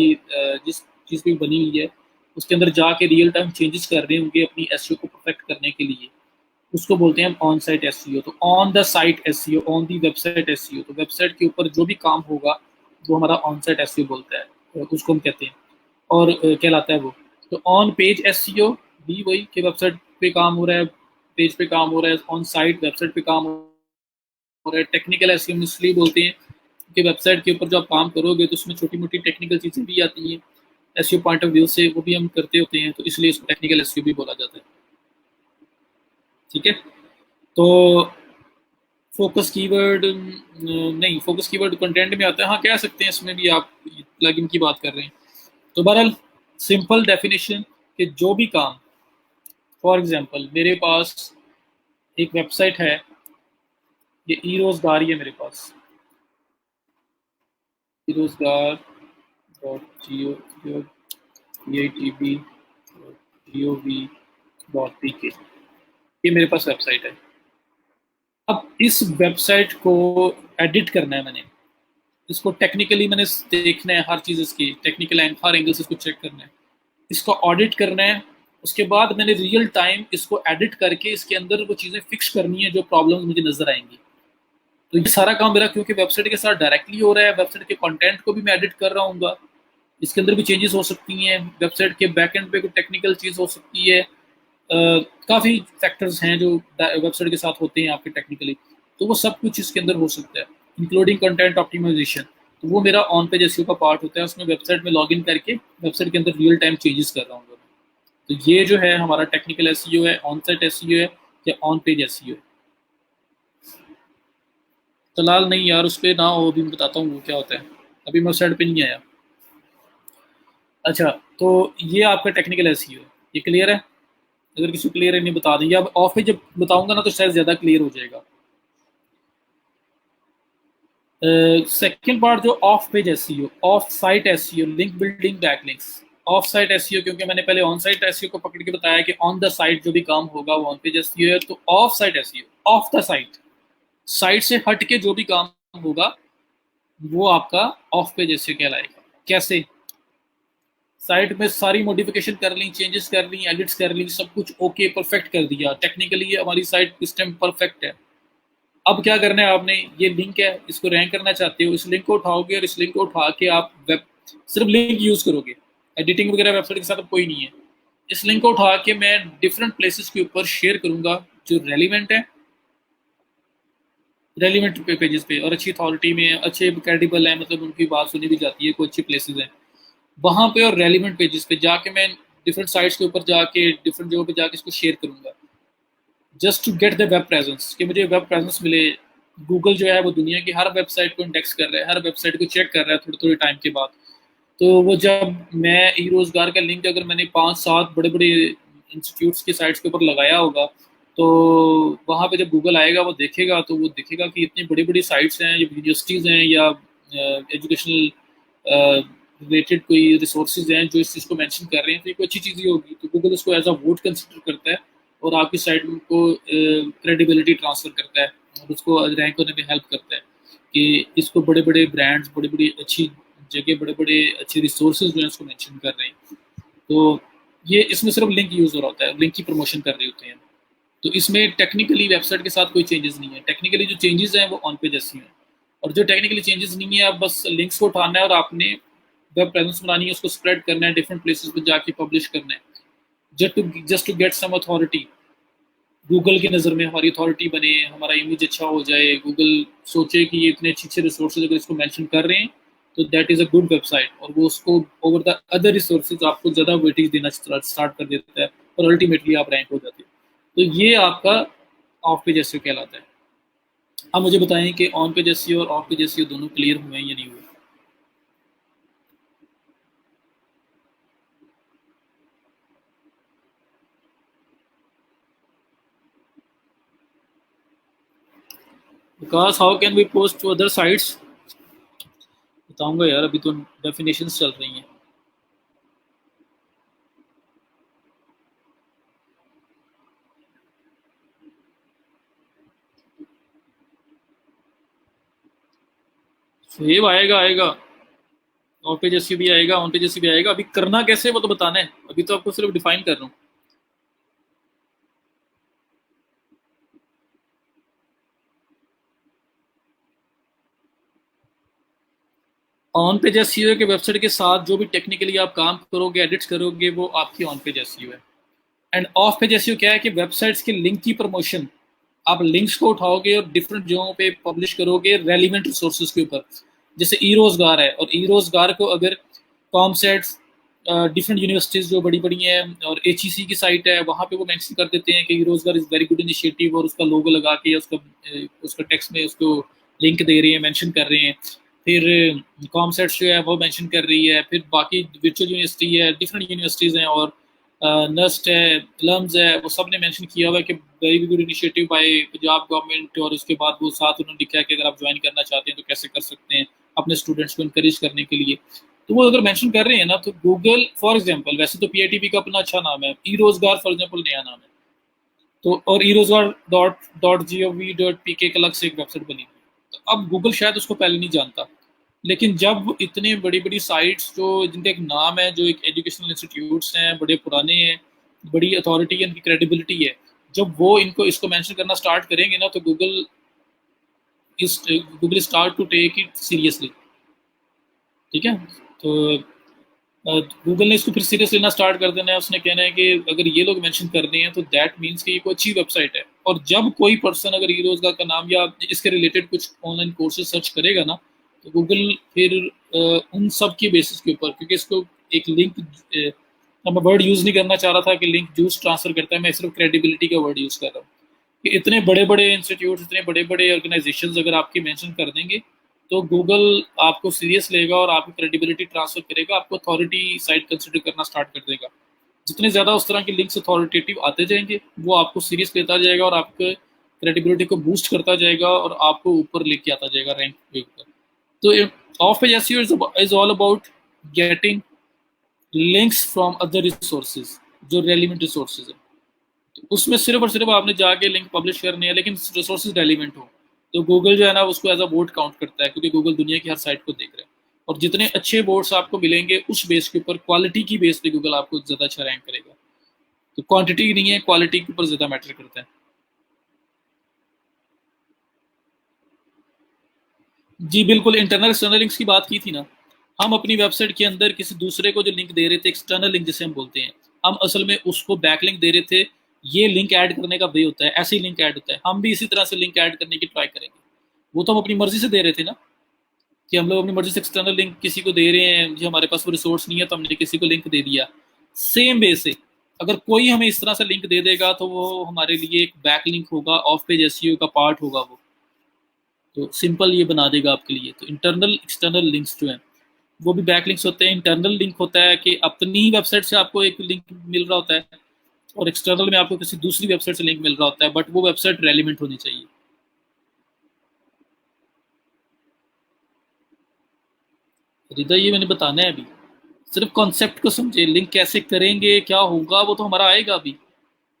S1: जिस चीज़ की बनी हुई है उसके अंदर जाके रियल टाइम चेंजेस कर रहे होंगे अपनी एसईओ को परफेक्ट करने के लिए, उसको बोलते हैं हम ऑन साइट एसईओ। तो on the site SEO, on the website SEO, तो वेबसाइट के ऊपर जो भी काम होगा वो हमारा ऑन साइट एसईओ बोलता है, उसको हम कहते हैं, और कहलाता है वो। तो ऑन पेज एसईओ भी वही कि वेबसाइट पे काम हो रहा है, पेज पे काम हो रहा है, ऑन साइट वेबसाइट पे काम हो रहा है। टेक्निकल एसईओ हम इसलिए बोलते हैं कि वेबसाइट के ऊपर जो आप काम करोगे तो उसमें छोटी मोटी टेक्निकल चीज़ें भी आती हैं एसईओ पॉइंट ऑफ व्यू से, वो भी हम करते होते हैं, तो इसलिए इसको टेक्निकल एसईओ भी बोला जाता है। ठीक है, तो फोकस कीवर्ड नहीं, फोकस कीवर्ड कंटेंट में आता है, हाँ कह सकते हैं, इसमें भी आप प्लगइन की बात कर रहे हैं। तो बहरहाल सिंपल डेफिनेशन कि जो भी काम, फॉर एग्जांपल मेरे पास एक वेबसाइट है, ये ई रोजगार ही है मेरे पास, e Rozgar dot g o p i t b g o v dot p k, ये मेरे पास वेबसाइट है। अब इस वेबसाइट को एडिट करना है मैंने, इसको टेक्निकली मैंने देखना है, हर चीज़ इसकी टेक्निकल हर एंगल से इसको चेक करना है, इसको ऑडिट करना है। उसके बाद मैंने रियल टाइम इसको एडिट करके इसके अंदर वो चीज़ें फिक्स करनी है जो प्रॉब्लम्स मुझे नजर आएंगी। तो ये सारा काम मेरा क्योंकि वेबसाइट के साथ डायरेक्टली हो रहा है, वेबसाइट के कंटेंट को भी मैं एडिट कर रहा हूँ, इसके अंदर भी चेंजेस हो सकती हैं, वेबसाइट के बैकएंड पे कोई टेक्निकल चीज़ हो सकती है, काफ़ी फैक्टर्स हैं जो वेबसाइट के साथ होते हैं आपके टेक्निकली, तो वो सब कुछ इसके अंदर हो सकता है, इंक्लूडिंग कंटेंट ऑप्टिमाइजेशन। वो मेरा ऑन पेज एसईओ का पार्ट होता है, उसमें वेबसाइट में लॉगिन करके वेबसाइट के अंदर रियल टाइम चेंजेस कर रहा हूँ। तो ये जो है हमारा टेक्निकल एसईओ है, ऑन साइट एसईओ है या ऑन पेज एसईओ है। फिलहाल नहीं यार, उस पर ना हो, अभी मैं बताता हूँ वो क्या होता है, अभी मैं उस साइड पे नहीं आया। अच्छा, तो ये आपका टेक्निकल एसईओ है, ये क्लियर है? अगर किसी को क्लियर है नहीं बता देंगे, अब ऑफ पे जब बताऊंगा ना तो शायद ज़्यादा क्लियर हो जाएगा। सेकंड पार्ट जो of page SEO, of site SEO, link building, backlinks. Of site SEO क्योंकि मैंने पहले ऑन साइट एसईओ को पकड़ के बताया कि ऑन द साइट जो भी काम होगा वो ऑन पेज एसईओ है, तो of site SEO, of the site, site से हट के जो भी काम होगा वो आपका ऑफ पेज एसईओ कहलाएगा। कैसे? साइट में सारी मॉडिफिकेशन कर ली, चेंजेस कर ली, एडिट्स कर ली, सब कुछ ओके परफेक्ट कर दिया, टेक्निकली हमारी साइट इस टाइम परफेक्ट है। अब क्या करना है आपने, ये लिंक है, इसको रैंक करना चाहते हो, इस लिंक को उठाओगे और इस लिंक को उठा के आप वेब, सिर्फ लिंक यूज करोगे, एडिटिंग वगैरह वेबसाइट के साथ अब कोई नहीं है। इस लिंक को उठा के मैं डिफरेंट प्लेसेस के ऊपर शेयर करूंगा जो रेलिवेंट है, रेलिवेंट पेजेस पे, और अच्छी अथॉरिटी में, अच्छे क्रेडिबल है, मतलब उनकी बात सुनी भी जाती है, कोई अच्छी प्लेसेस हैं वहां पे, और रेलिवेंट पेजेस पे जाके मैं डिफरेंट साइट्स के ऊपर जाके डिफरेंट जगह पे जाके इसको शेयर करूंगा, just to get the web presence, कि मुझे वेब प्रेजेंस मिले। गूगल जो है वो दुनिया की हर वेबसाइट को इंडेक्स कर रहा है, हर वेबसाइट को चेक कर रहा है थोड़े थोड़े टाइम के बाद। तो वो जब मैं ई रोजगार का लिंक अगर मैंने 5-7 बड़े बड़े इंस्टीट्यूट्स की साइट्स के ऊपर लगाया होगा, तो वहाँ पे जब गूगल आएगा वो देखेगा, तो वो देखेगा कि इतनी बड़ी बड़ी साइट्स हैं, या यूनिवर्सिटीज़ हैं, या एजुकेशनल रिलेटेड कोई रिसोर्सेज हैं जो इस चीज़ को मेंशन कर रहे हैं, तो ये कोई अच्छी चीज़ ही होगी, तो गूगल उसको एज अ वोट कंसिडर करता है और आपकी साइट को क्रेडिबिलिटी ट्रांसफर करता है और उसको रैंक होने में हेल्प करता है कि इसको बड़े बड़े ब्रांड्स, बड़ी बड़ी अच्छी जगह, बड़े बड़े अच्छे रिसोर्सेज जो हैं उसको मेंशन कर रहे हैं। तो ये इसमें सिर्फ लिंक यूज़ हो रहा होता है, लिंक की प्रमोशन कर रहे होते हैं। तो इसमें टेक्निकली वेबसाइट के साथ कोई चेंजेस नहीं है, टेक्निकली जो चेंजेस हैं वो ऑन पेज एसईओ हैं, और जो टेक्निकली चेंजेस नहीं है, आप बस लिंक्स को उठाना है और आपने वेब प्रेजेंस बनानी है, उसको स्प्रेड करना है, डिफरेंट प्लेसेस पे जाके पब्लिश करना है, just to get some authority, Google की नज़र में हमारी अथॉरिटी बने, हमारा इमेज अच्छा हो जाए, गूगल सोचे कि ये इतने अच्छे अच्छे रिसोर्सेज अगर इसको मेंशन कर रहे हैं तो that is a good website, और वो उसको ओवर द अदर रिसोर्सेज आपको ज़्यादा वेटेज देना स्टार्ट कर देता है, और अल्टीमेटली आप रैंक हो जाते हैं। तो ये आपका ऑफ पेज एसईओ कहलाता है। अब मुझे बताएं कि ऑन पेज एसईओ और ऑफ पेज एसईओ दोनों क्लियर हुए हैं या नहीं हुए? Because how can we post to other sites, बताऊंगा यार, अभी तो डेफिनेशंस चल रही हैं। सेव आएगा, आएगा, ऑफ पेज एसईओ भी आएगा, ऑन पेज एसईओ भी आएगा, अभी करना कैसे वो तो बताना है, अभी तो आपको सिर्फ डिफाइन कर रहा हूँ। ऑन पेज एसईओ के वेबसाइट के साथ जो भी टेक्निकली आप काम करोगे, एडिट्स करोगे, वो आपकी ऑन पेज एसईओ है। एंड ऑफ पेज एसईओ क्या है कि वेबसाइट्स के लिंक की प्रमोशन, आप लिंक्स को उठाओगे और डिफरेंट जगहों पे पब्लिश करोगे रेलिवेंट रिसोर्सेज के ऊपर। जैसे ई रोजगार है, और ई रोजगार को अगर कॉमसेट्स, डिफरेंट यूनिवर्सिटीज़ जो बड़ी बड़ी हैं, और एचईसी की साइट है, वहाँ पे वो मेंशन कर देते हैं कि ई रोजगार इज़ वेरी गुड इनिशिएटिव, और उसका लोगो लगा के या उसका टेक्स्ट में उसको लिंक दे रहे हैं, मेंशन कर रहे हैं। फिर कॉमसेट्स जो है वो मेंशन कर रही है, फिर बाकी वर्चुअल यूनिवर्सिटी है, डिफरेंट यूनिवर्सिटीज़ हैं, और नस्ट है, लम्स है, वो सब ने मेंशन किया हुआ है कि very good initiative by Punjab government, और उसके बाद वो साथ उन्होंने लिखा है कि अगर आप ज्वाइन करना चाहते हैं तो कैसे कर सकते हैं अपने स्टूडेंट्स को इनकरेज करने के लिए। तो वो अगर मेंशन कर रहे हैं ना, तो गूगल फॉर एग्जांपल, वैसे तो पीआईटीपी का अपना अच्छा नाम है, ई रोजगार फॉर एग्जांपल नया नाम है, तो और e Rozgar dot dot g o v dot p k अलग से एक वेबसाइट बनी हुई है, तो अब गूगल शायद उसको पहले नहीं जानता, लेकिन जब इतने बड़ी बड़ी साइट्स जो जिनका एक नाम है, जो एक एजुकेशनल इंस्टीट्यूट्स हैं, बड़े पुराने हैं, बड़ी अथॉरिटी है, इनकी क्रेडिबिलिटी है, जब वो इनको इसको मेंशन करना स्टार्ट करेंगे ना, तो Google start to take it seriously. ठीक है, तो गूगल ने इसको फिर सीरियस लेना स्टार्ट कर देना है, उसने कहना है कि अगर ये लोग मेंशन कर रहे हैं तो दैट मीन्स कि ये कोई अच्छी वेबसाइट है, और जब कोई पर्सन अगर ई रोजगार का नाम या इसके रिलेटेड कुछ ऑनलाइन कोर्सेज सर्च करेगा ना, तो गूगल फिर उन सब की बेसिस के ऊपर, क्योंकि इसको एक लिंक, मैं वर्ड यूज़ नहीं करना चाह रहा था कि लिंक जूस ट्रांसफ़र करता है, मैं सिर्फ क्रेडिबिलिटी का वर्ड यूज़ कर रहा हूँ कि इतने बड़े बड़े इंस्टीट्यूट, इतने बड़े बड़े ऑर्गेनाइजेशन अगर आपकी मेंशन कर देंगे तो गूगल आपको सीरियस लेगा और आपकी क्रेडिबिलिटी ट्रांसफ़र करेगा, आपको अथॉरिटी साइट कंसिडर करना स्टार्ट कर देगा। जितने ज़्यादा उस तरह के लिंक्स अथॉरिटेटिव आते जाएंगे वो आपको सीरियस लेता जाएगा और आपके क्रेडिबिलिटी को बूस्ट करता जाएगा और आपको ऊपर लेके आता जाएगा रैंक पे ऊपर। तो of page SEO is all about getting links from other resources, जो रेलिवेंट रिसोर्सेज है। तो उसमें सिर्फ और सिर्फ आपने जाके लिंक पब्लिश करने हैं, लेकिन रिसोर्सेज रेलिवेंट हो। तो गूगल जो है ना उसको एज अ बोर्ड काउंट करता है, क्योंकि गूगल दुनिया की हर साइट को देख रहा है। और जितने अच्छे बोर्ड्स आपको मिलेंगे उस बेस के ऊपर, क्वालिटी की बेस पे गूगल आपको ज़्यादा अच्छा रैंक करेगा। तो क्वांटिटी नहीं है, क्वालिटी के ऊपर ज़्यादा मैटर करता है। जी बिल्कुल, इंटरनल एक्सटर्नल लिंक्स की बात की थी ना। हम अपनी वेबसाइट के अंदर किसी दूसरे को जो लिंक दे रहे थे, एक्सटर्नल लिंक जिसे हम बोलते हैं, हम असल में उसको बैक लिंक दे रहे थे। ये लिंक ऐड करने का वे होता है, ऐसे ही लिंक ऐड होता है। हम भी इसी तरह से लिंक ऐड करने की ट्राई करेंगे। वो तो हम अपनी मर्जी से दे रहे थे ना, कि हम लोग अपनी मर्जी से एक्सटर्नल लिंक किसी को दे रहे हैं, जो हमारे पास वो रिसोर्स नहीं है तो हमने किसी को लिंक दे दिया। सेम वे से अगर कोई हमें इस तरह से लिंक दे देगा तो वो हमारे लिए एक बैक लिंक होगा, ऑफ पेज एसईओ का पार्ट होगा वो। तो सिंपल ये बना देगा आपके लिए। तो इंटरनल एक्सटर्नल लिंक्स जो हैं वो भी बैक लिंक्स होते हैं। इंटरनल लिंक होता है कि अपनी ही वेबसाइट से आपको एक लिंक मिल रहा होता है, और एक्सटर्नल में आपको किसी दूसरी वेबसाइट से लिंक मिल रहा होता है, बट वो वेबसाइट रेलिवेंट होनी चाहिए। रिदा ये मैंने बताना है अभी, सिर्फ कॉन्सेप्ट को समझे, लिंक कैसे करेंगे क्या होगा वो तो हमारा आएगा अभी।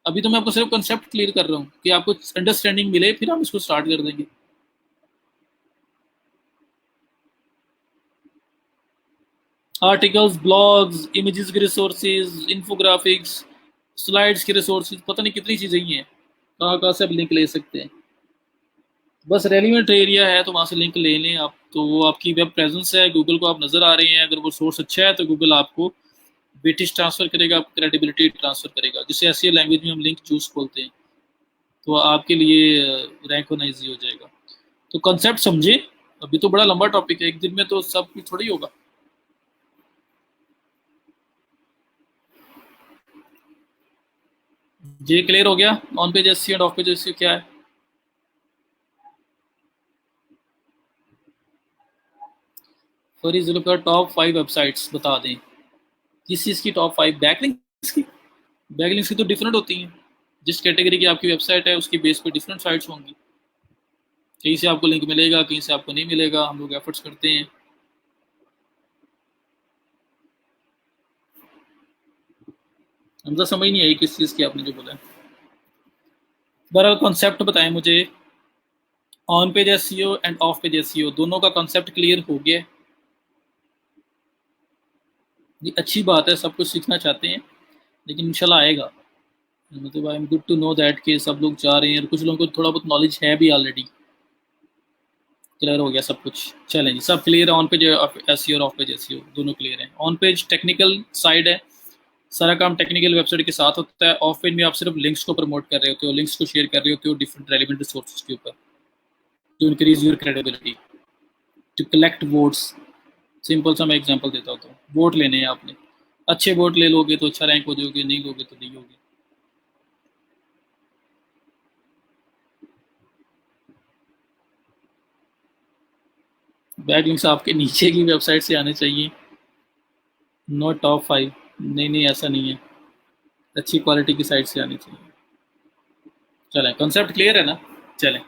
S1: अभी तो मैं आपको सिर्फ कॉन्सेप्ट क्लियर कर रहा हूँ कि आपको अंडरस्टैंडिंग मिले, फिर हम इसको स्टार्ट कर देंगे। आर्टिकल्स, ब्लॉग्स, इमेजेस के रिसोर्सेज, इन्फोग्राफिक्स, स्लाइड्स के रिसोर्सेज, पता नहीं कितनी चीज़ें ही हैं, कहाँ कहाँ से आप लिंक ले सकते हैं। बस रेलिवेंट एरिया है तो वहाँ से लिंक ले लें आप, तो वो आपकी वेब प्रेजेंस है, गूगल को आप नज़र आ रहे हैं, अगर वो सोर्स अच्छा है तो गूगल आपको वेटेज ट्रांसफ़र करेगा, आपको क्रेडिबिलिटी ट्रांसफ़र करेगा। जिसे ऐसी लैंग्वेज में हम लिंक चूज बोलते हैं, तो आपके लिए रैंक होना ईजी हो जाएगा। तो कंसेप्ट समझे। अभी तो बड़ा लंबा टॉपिक है, एक दिन में तो सब कुछ थोड़ी होगा। ये क्लियर हो गया, ऑन पेज एसईओ और ऑफ पेज एसईओ क्या है। फरीज का टॉप 5 वेबसाइट्स बता दें। किस चीज़ की टॉप 5? बैकलिंक्स की। बैकलिंक्स की तो डिफरेंट होती हैं, जिस कैटेगरी की आपकी वेबसाइट है उसकी बेस पे डिफरेंट साइट्स होंगी। कहीं से आपको लिंक मिलेगा, कहीं से आपको नहीं मिलेगा, हम लोग एफर्ट्स करते हैं। हमजा समझ नहीं आई किस चीज़ की आपने जो बोला है। बहरहाल कॉन्सेप्ट बताएं मुझे। On page SEO and off page SEO दोनों का कॉन्सेप्ट क्लियर हो गया है। ये अच्छी बात है, सब कुछ सीखना चाहते हैं, लेकिन इंशाल्लाह आएगा। मतलब I am good to know that कि सब लोग जा रहे हैं और कुछ लोगों को थोड़ा बहुत नॉलेज है भी ऑलरेडी। क्लियर हो गया सब कुछ। चलें जी, सब क्लियर है। ऑन पेज एसईओ और ऑफ पेज एसईओ दोनों क्लियर हैं। ऑन पेज टेक्निकल साइड है, सारा काम टेक्निकल वेबसाइट के साथ होता है। ऑफ पेज में आप सिर्फ लिंक्स को प्रमोट कर रहे होते हो, लिंक्स को शेयर कर रहे होते हो डिफरेंट रेलिवेंट रिसोर्सेज के ऊपर to increase your credibility, to collect votes. Simple सा मैं एग्जांपल देता हूँ, तो वोट लेने हैं आपने, अच्छे वोट ले लोगे तो अच्छा रैंक हो जाओगे, नहीं लोगे तो नहीं होगे। बैक लिंक्स आपके नीचे की वेबसाइट से आने चाहिए, नॉट टॉप 5। नहीं नहीं, ऐसा नहीं है, अच्छी क्वालिटी की साइट से आनी चाहिए। चलें, कॉन्सेप्ट क्लियर है ना। चलें,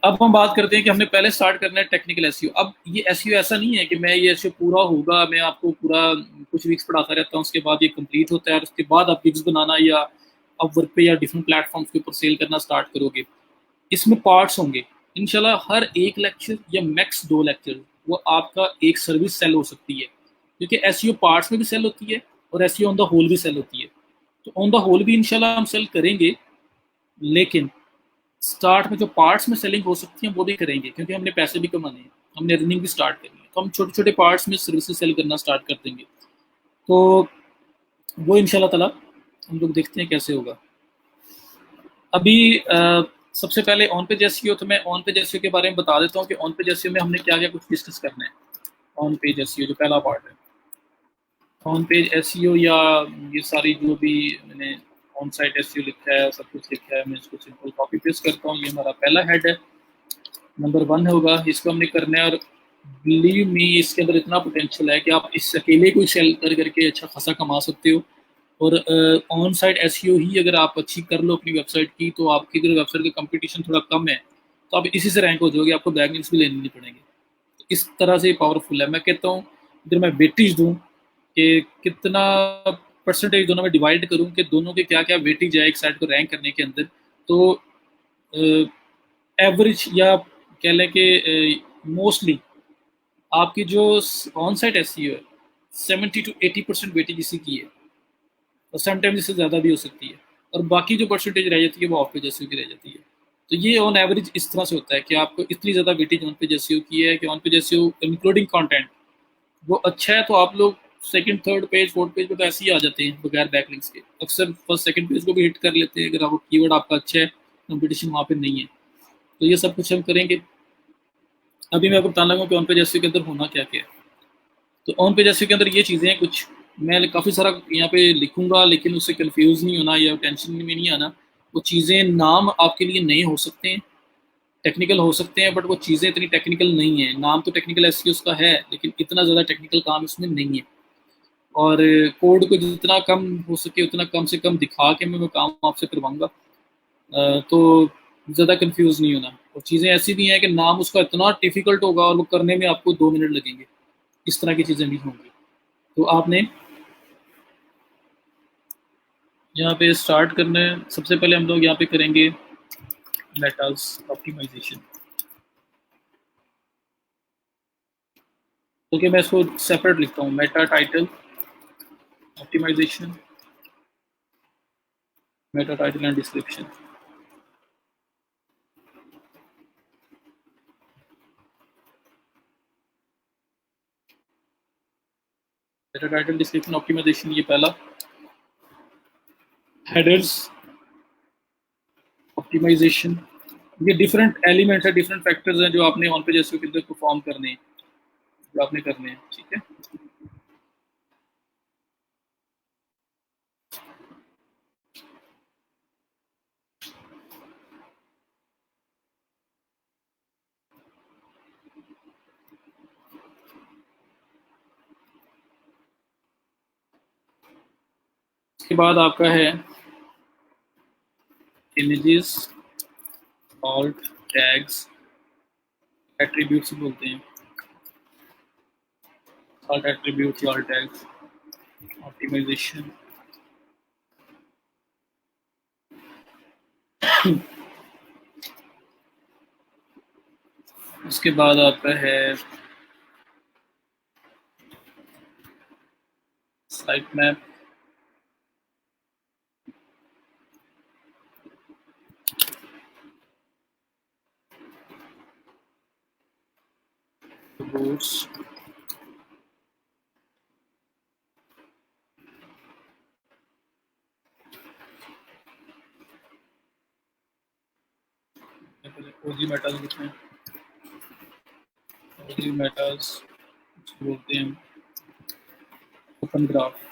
S1: अब हम बात करते हैं कि हमने पहले स्टार्ट करना है टेक्निकल एसईओ। अब ये एसईओ ऐसा नहीं है कि मैं ये एसईओ पूरा होगा, मैं आपको पूरा कुछ वीक्स पढ़ाता रहता हूँ, उसके बाद ये कंप्लीट होता है और उसके बाद आप गिग्स बनाना या अपवर्क पे या डिफरेंट प्लेटफॉर्म्स के ऊपर सेल करना स्टार्ट करोगे। इसमें पार्ट्स होंगे इंशाल्लाह। हर एक लेक्चर या मैक्स 2 लेक्चर वो आपका एक सर्विस सेल हो सकती है, क्योंकि एसईओ पार्ट्स में भी सेल होती है और एसईओ ऑन द होल भी सेल होती है। तो ऑन द होल भी इंशाल्लाह हम सेल करेंगे, लेकिन स्टार्ट में जो पार्ट्स में सेलिंग हो सकती है वो भी करेंगे, क्योंकि हमने पैसे भी कमाने हैं, हमने अर्निंग भी स्टार्ट करनी है। तो हम छोटे छोटे पार्ट्स में सर्विसेज सेल करना स्टार्ट कर देंगे। तो वो इंशाल्लाह ताला हम लोग देखते हैं कैसे होगा। अभी सबसे पहले ऑन पेज एसईओ, तो मैं ऑन पेज एसईओ के बारे में बता देता हूँ कि ऑन पेज एसईओ में हमने क्या क्या कुछ डिस्कस करना है। ऑन पेज एसईओ जो पहला पार्ट है, ऑन पेज एसईओ या ये सारी जो भी मैंने ऑन साइट एसईओ लिखा है, सब कुछ लिखा है, मैं इसको सिंपल कॉपी पेस्ट करता हूँ। ये हमारा पहला हेड है, नंबर 1 होगा, इसको हमने करना है। और बिलीव मी, इसके अंदर इतना पोटेंशियल है कि आप इस अकेले कोई सेल कर करके अच्छा खासा कमा सकते हो। और ऑन साइट एसईओ ही अगर आप अच्छी कर लो अपनी वेबसाइट की, तो आपकी अगर वेबसाइट का कंपटीशन थोड़ा कम है तो आप इसी से रैंक हो जाओगे, आपको बैकलिंक्स भी लेने नहीं पड़ेंगे। तो इस तरह से पावरफुल है। मैं कहता हूँ अगर मैं वेटेज दूँ कि कितना परसेंटेज दोनों में डिवाइड करूँ कि दोनों के क्या क्या वेटेज है एक साइट को रैंक करने के अंदर, तो एवरेज या कह लें कि मोस्टली आपकी जो ऑन साइट एसईओ है 70 to 80% वेटेज इसी की है, और समटाइम्स इससे ज़्यादा भी हो सकती है। और बाकी जो परसेंटेज रह जाती है वो ऑफ पेज एसईओ की रह जाती है। तो ये ऑन एवरेज इस तरह से होता है कि आपको इतनी ज़्यादा वेटेज ऑन पेज एसईओ की है कि on page SEO including content वो अच्छा है, तो आप लोग second third page fourth page पे तो ऐसे ही आ जाते हैं बगैर बैकलिंक्स के। अक्सर फर्स्ट सेकंड पेज को भी हिट कर लेते हैं अगर आपको कीवर्ड आपका अच्छा है, कंपटीशन वहाँ पे नहीं है। तो ये सब कुछ हम करेंगे। अभी मैं आपको बताने लगा कि ऑन पेज एसईओ के अंदर होना क्या क्या है। तो ऑन पेज एसईओ के अंदर ये चीज़ें हैं कुछ, मैं काफ़ी सारा यहाँ पे लिखूंगा, लेकिन उससे कंफ्यूज नहीं होना या टेंशन में नहीं आना। वो चीज़ें नाम आपके लिए नए हो सकते हैं, टेक्निकल हो सकते हैं, बट वो चीज़ें इतनी टेक्निकल नहीं है। नाम तो टेक्निकल एसईओ का है, लेकिन इतना ज़्यादा टेक्निकल काम इसमें नहीं है। और कोड को जितना कम हो सके उतना कम से कम दिखा के मैं वो काम आपसे करवाऊंगा, तो ज़्यादा कंफ्यूज नहीं होना। और चीज़ें ऐसी भी हैं कि नाम उसका इतना डिफिकल्ट होगा और वो करने में आपको 2 मिनट लगेंगे, इस तरह की चीज़ें भी होंगी। तो आपने यहाँ पे स्टार्ट करना है। सबसे पहले हम लोग यहाँ पे करेंगे मेटास ऑप्टिमाइजेशन। तो मैं इसको सेपरेट लिखता हूँ, meta title optimization, meta title and description. Meta title description optimization, ये पहला। हेडर्स ऑप्टिमाइजेशन, ये डिफरेंट एलिमेंट्स है, डिफरेंट फैक्टर्स हैं जो आपने ऑन पेज एसईओ के अंदर परफॉर्म करने हैं, जो आपने करने हैं, ठीक है। इसके बाद आपका है इमेजेस, ऑल्ट टैग्स, एट्रीब्यूट्स बोलते हैं, ऑल्ट एट्रीब्यूट्स या ऑल्ट टैग्स ऑप्टिमाइजेशन। उसके बाद आपका है साइट मैप, रूट्स, ओजी मेटास लिखते हैं, ओजी मेटास बोलते हैं ओपन ग्राफ।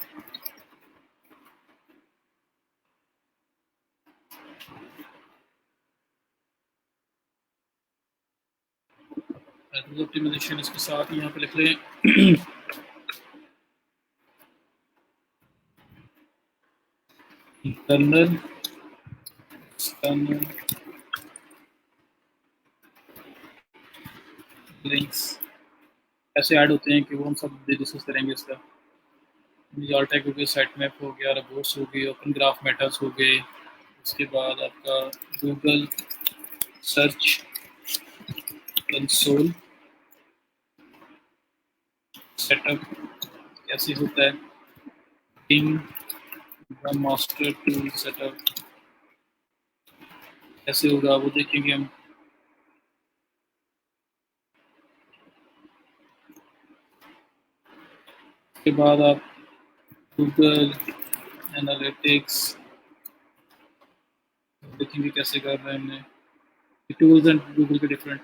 S1: ऑप्टिमाइजेशन इसके साथ यहाँ पे लिख लें इंटरनल एक्सटर्नल लिंक्स कैसे ऐड होते हैं कि वो हम सब डिस्कस करेंगे। इसका ऑल टैग हो गया, साइट मैप हो गया, रोबोट्स हो गए, ओपन ग्राफ मेटास हो गए। उसके बाद आपका गूगल सर्च कंसोल सेटअप कैसे होता है, बिंग मास्टर टूल सेटअप कैसे होगा वो देखेंगे हम। उसके बाद आप गूगल एनालिटिक्स देखेंगे कैसे कर रहे हैं हमने। टूल्स एंड गूगल के डिफरेंट।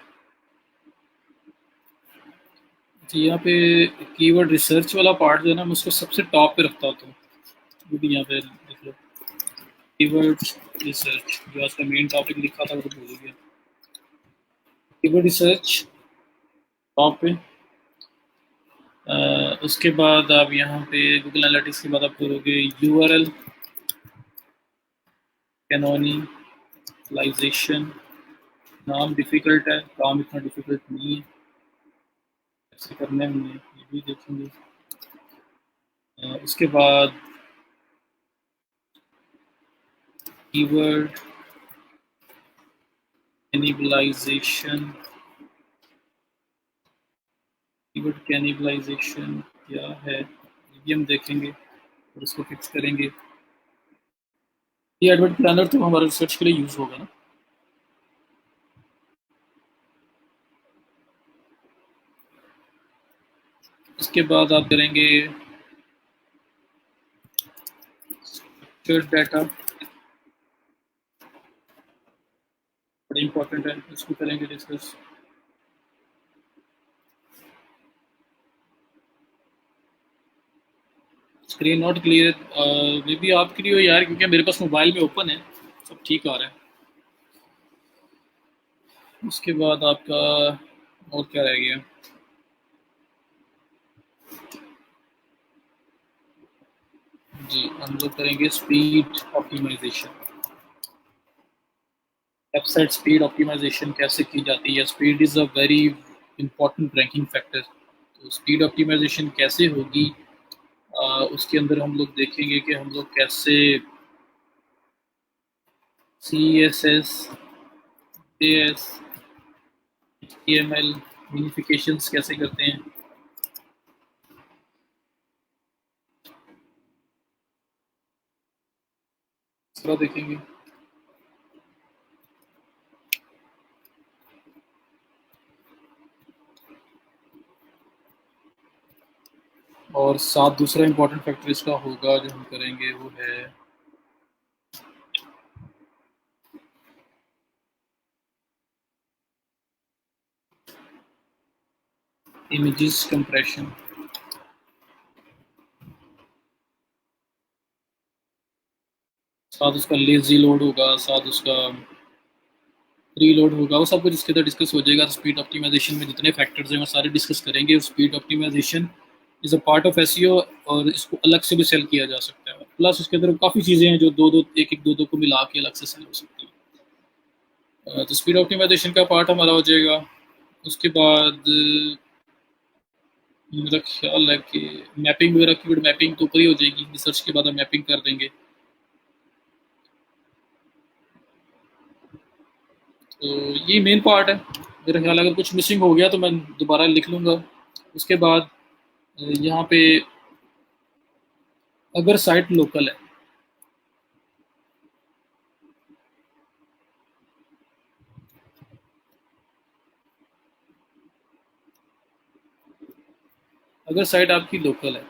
S1: तो यहाँ पे कीवर्ड रिसर्च वाला पार्ट जो है ना, मैं उसको सबसे टॉप पे रखता होता हूँ। वो भी यहाँ पे देख लो, कीवर्ड रिसर्च जो आज का मेन टॉपिक लिखा था वो तो भूल गया। कीवर्ड रिसर्च टॉप पे। उसके बाद आप यहाँ पे गूगल एनालिटिक्स के बाद आप करोगे यूआरएल कैनोनिकलाइजेशन। नाम डिफिकल्ट है, काम इतना डिफिकल्ट नहीं है, ऐसे करने में ये भी देखेंगे। उसके बाद कीवर्ड कैनिबलाइजेशन। कीवर्ड कैनिबलाइजेशन क्या है ये भी हम देखेंगे और उसको फिक्स करेंगे। ये एडवर्ड प्लानर तो हमारे रिसर्च के लिए यूज होगा ना। इसके बाद आप करेंगे डाटा, बड़ा इंपॉर्टेंट है, इसको करेंगे discuss. Screen not clear, may be आपके लिए हो यार, क्योंकि मेरे पास मोबाइल में ओपन है, सब ठीक आ रहा है। उसके बाद आपका और क्या रह गया? जी, हम लोग करेंगे speed optimization. Website speed optimization कैसे की जाती है? Speed is a very important ranking factor. तो स्पीड ऑप्टिमाइजेशन कैसे होगी, उसके अंदर हम लोग देखेंगे कि हम लोग कैसे CSS, JS, HTML मिनिफिकेशंस कैसे करते हैं। इस तरह देखेंगे। और साथ दूसरा इंपॉर्टेंट फैक्टर इसका होगा जो हम करेंगे वो है इमेजेस कंप्रेशन। साथ उसका लेजी लोड होगा, साथ उसका रीलोड होगा, वो सब कुछ इसके अंदर डिस्कस हो जाएगा। स्पीड ऑप्टिमाइजेशन में जितने फैक्टर्स हैं वो सारे डिस्कस करेंगे। और speed optimization is a part of SEO, और इसको अलग से भी सेल किया जा सकता है। प्लस उसके अंदर काफ़ी चीज़ें हैं जो दो दो एक एक दो दो को मिला के अलग से सेल हो सकती है। तो स्पीड ऑप्टिमाइजेशन का पार्ट हमारा हो जाएगा। उसके बाद मेरा ख्याल है कि मैपिंग वगैरह की, मैपिंग तो ऊपर ही हो जाएगी, रिसर्च के बाद हम मैपिंग कर देंगे। तो ये मेन पार्ट है मेरा ख्याल। अगर कुछ मिसिंग हो गया तो मैं दोबारा लिख लूँगा। उसके बाद यहाँ पे अगर साइट लोकल है, अगर साइट आपकी लोकल है,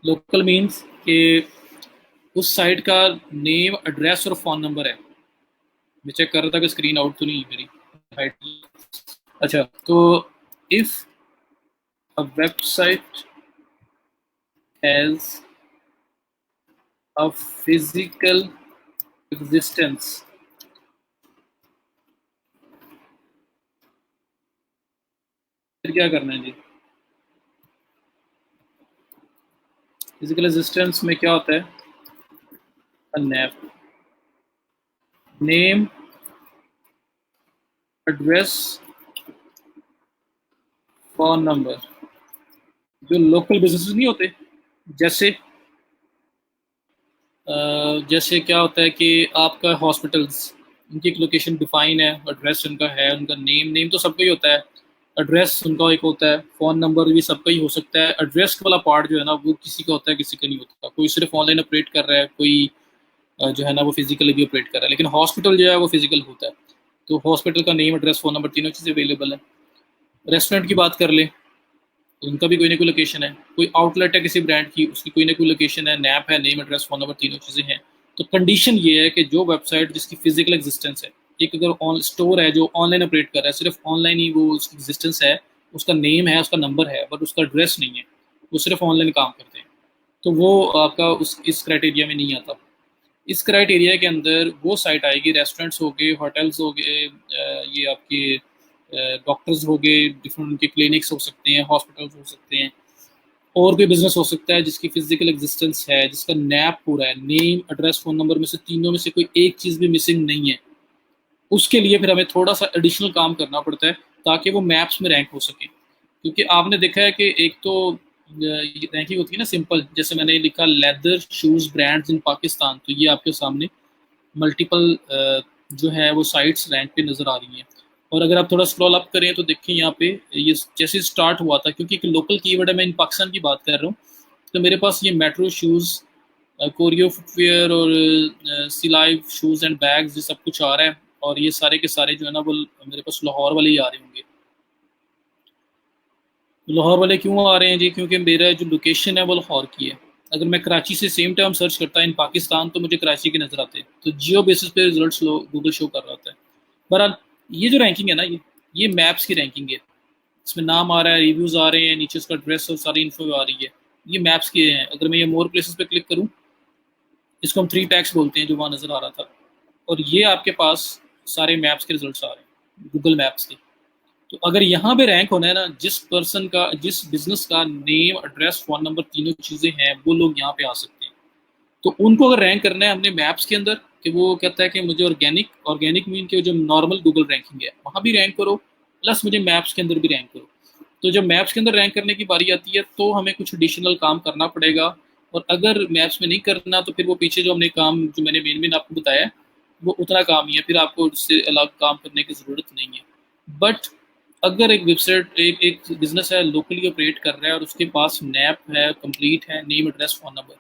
S1: लोकल मीन्स कि उस साइट का नेम, एड्रेस और फ़ोन नंबर है। मैं चेक कर रहा था कि स्क्रीन आउट तो नहीं है मेरी साइट। अच्छा, तो if a website has a physical existence, फिर क्या करना है जी? फिजिकल एग्जिस्टेंस में क्या होता है? Nap, name, address, phone number. जो लोकल बिजनेस नहीं होते, जैसे जैसे क्या होता है कि आपका हॉस्पिटल्स, उनकी एक लोकेशन डिफाइन है, एड्रेस उनका है, उनका नेम, नेम तो सबका ही होता है, एड्रेस उनका एक होता है, फ़ोन नंबर भी सबका ही हो सकता है। एड्रेस वाला पार्ट जो है ना वो किसी का होता है, किसी का नहीं होता। कोई सिर्फ ऑनलाइन ऑपरेट कर रहा है, कोई जो है ना वो फिजिकली भी ऑपरेट कर रहा है, लेकिन हॉस्पिटल जो है वो फिजिकल होता है। तो हॉस्पिटल का नेम, एड्रेस, फ़ोन नंबर तीनों चीज़ें अवेलेबल है। रेस्टोरेंट की बात कर ले, उनका भी कोई ना कोई लोकेशन है। कोई आउटलेट है किसी ब्रांड की, उसकी कोई ना कोई लोकेशन है, नैप है, नेम, एड्रेस, फ़ोन नंबर, तीनों चीज़ें हैं। तो कंडीशन ये है कि जो वेबसाइट जिसकी फिजिकल एग्जिस्टेंस है, एक अगर ऑन स्टोर है जो ऑनलाइन ऑपरेट कर रहा है, सिर्फ ऑनलाइन ही वो उसकी एग्जिस्टेंस है, उसका नेम है, उसका नंबर है, बट उसका एड्रेस नहीं है, वो सिर्फ ऑनलाइन काम करते हैं, तो वो आपका उस इस क्राइटेरिया में नहीं आता। इस क्राइटेरिया के अंदर वो साइट आएगी, रेस्टोरेंट्स हो गए, होटल्स हो गए, ये आपके डॉक्टर्स हो गए, डिफरेंट उनके क्लिनिक्स हो सकते हैं, हॉस्पिटल्स हो सकते हैं, और कोई बिजनेस हो सकता है जिसकी फिजिकल एग्जिस्टेंस है, जिसका नैप पूरा है, नेम एड्रेस फ़ोन नंबर में से तीनों में से कोई एक चीज़ भी मिसिंग नहीं है। उसके लिए फिर हमें थोड़ा सा एडिशनल काम करना पड़ता है ताकि वो मैप्स में रैंक हो सके, क्योंकि आपने देखा है कि एक तो रैंकिंग होती है ना सिंपल, जैसे मैंने लिखा लेदर शूज़ ब्रांड्स इन पाकिस्तान, तो ये आपके सामने मल्टीपल जो है वो साइट्स रैंक पे नज़र आ रही हैं। और अगर आप थोड़ा स्क्रॉल अप करें तो देखें यहाँ पे ये जैसे स्टार्ट हुआ था, क्योंकि एक लोकल कीवर्ड है, मैं इन पाकिस्तान की बात कर रहा हूँ, तो मेरे पास ये मेट्रो शूज़, कोरियो फुटवेयर और सिलाई शूज़ एंड बैग्स, ये सब कुछ आ रहा है, और ये सारे के सारे जो है ना वो मेरे पास लाहौर वाले ही आ रहे होंगे। लाहौर वाले क्यों आ रहे हैं जी? क्योंकि मेरा जो लोकेशन है वो लाहौर की है। अगर मैं कराची से सेम टाइम सर्च करता इन पाकिस्तान तो मुझे कराची के नज़र आते हैं, तो जियो बेसिस पे रिजल्ट्स गूगल शो कर रहा होता है। बहरहाल ये जो रैंकिंग है ना, ये मैप्स की रैंकिंग है, इसमें नाम आ रहा है, रिव्यूज़ आ रहे हैं, नीचे उसका एड्रेस और सारी इन्फो आ रही है, ये मैप्स के हैं। अगर मैं ये मोर प्लेसेस पे क्लिक करूँ, इसको हम 3 टैग्स बोलते हैं जो वहाँ नज़र आ रहा था, और ये आपके पास सारे मैप्स के रिजल्ट्स आ रहे हैं गूगल मैप्स के। तो अगर यहाँ पे रैंक होना है ना, जिस पर्सन का, जिस बिजनेस का नेम एड्रेस फ़ोन नंबर तीनों चीज़ें हैं, वो लोग यहाँ पे आ सकते हैं। तो उनको अगर रैंक करना है हमने मैप्स के अंदर, कि वो कहता है कि मुझे ऑर्गेनिक ऑर्गेनिक मीन के जो नॉर्मल गूगल रैंकिंग है वहाँ भी रैंक करो, प्लस मुझे मैप्स के अंदर भी रैंक करो। तो जब मैप्स के अंदर रैंक करने की बारी आती है तो हमें कुछ एडिशनल काम करना पड़ेगा, और अगर मैप्स में नहीं करना तो फिर वो पीछे जो हमने काम, जो मैंने मेन मेन आपको बताया, वो उतना काम ही है, फिर आपको उससे अलग काम करने की ज़रूरत नहीं है। बट अगर एक वेबसाइट, एक बिजनेस है, लोकली ऑपरेट कर रहा है और उसके पास नैप है, कंप्लीट है, name address phone number,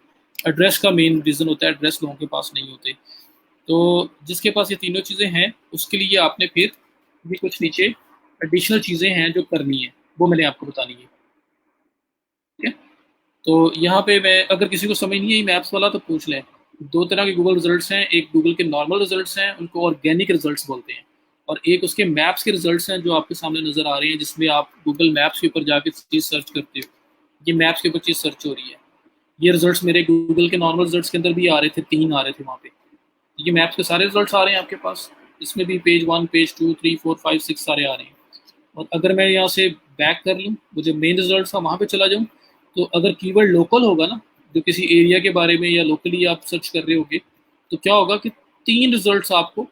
S1: address का मेन रीज़न होता है, एड्रेस लोगों के पास नहीं होते, तो जिसके पास ये तीनों चीज़ें हैं उसके लिए आपने फिर भी कुछ नीचे एडिशनल चीज़ें हैं जो करनी है, वो मैंने आपको बतानी है। ठीक है, तो यहाँ पे मैं, अगर किसी को समझ नहीं है मैप्स वाला तो पूछ लें। दो तरह के गूगल रिजल्ट्स हैं, एक गूगल के नॉर्मल रिजल्ट्स हैं, उनको ऑर्गेनिक रिजल्ट्स बोलते हैं, और एक उसके मैप्स के रिजल्ट्स हैं जो आपके सामने नज़र आ रहे हैं, जिसमें आप गूगल मैप्स के ऊपर जाके चीज़ सर्च करते हो, ये मैप्स के ऊपर चीज़ सर्च हो रही है। ये रिजल्ट्स मेरे गूगल के नॉर्मल रिजल्ट्स के अंदर भी आ रहे थे, 3 आ रहे थे वहाँ पे। ये मैप्स के सारे रिजल्ट्स आ रहे हैं आपके पास, इसमें भी पेज 1, पेज 2, 3, 4, 5, 6 सारे आ रहे हैं। और अगर मैं यहाँ से बैक कर लूँ, वो जो मेन रिजल्ट था वहाँ पे चला जाऊँ, तो अगर कीवर्ड लोकल होगा ना, जो किसी एरिया के बारे में या लोकली आप सर्च कर रहे होगे, तो क्या होगा कि 3 रिजल्ट्स आपको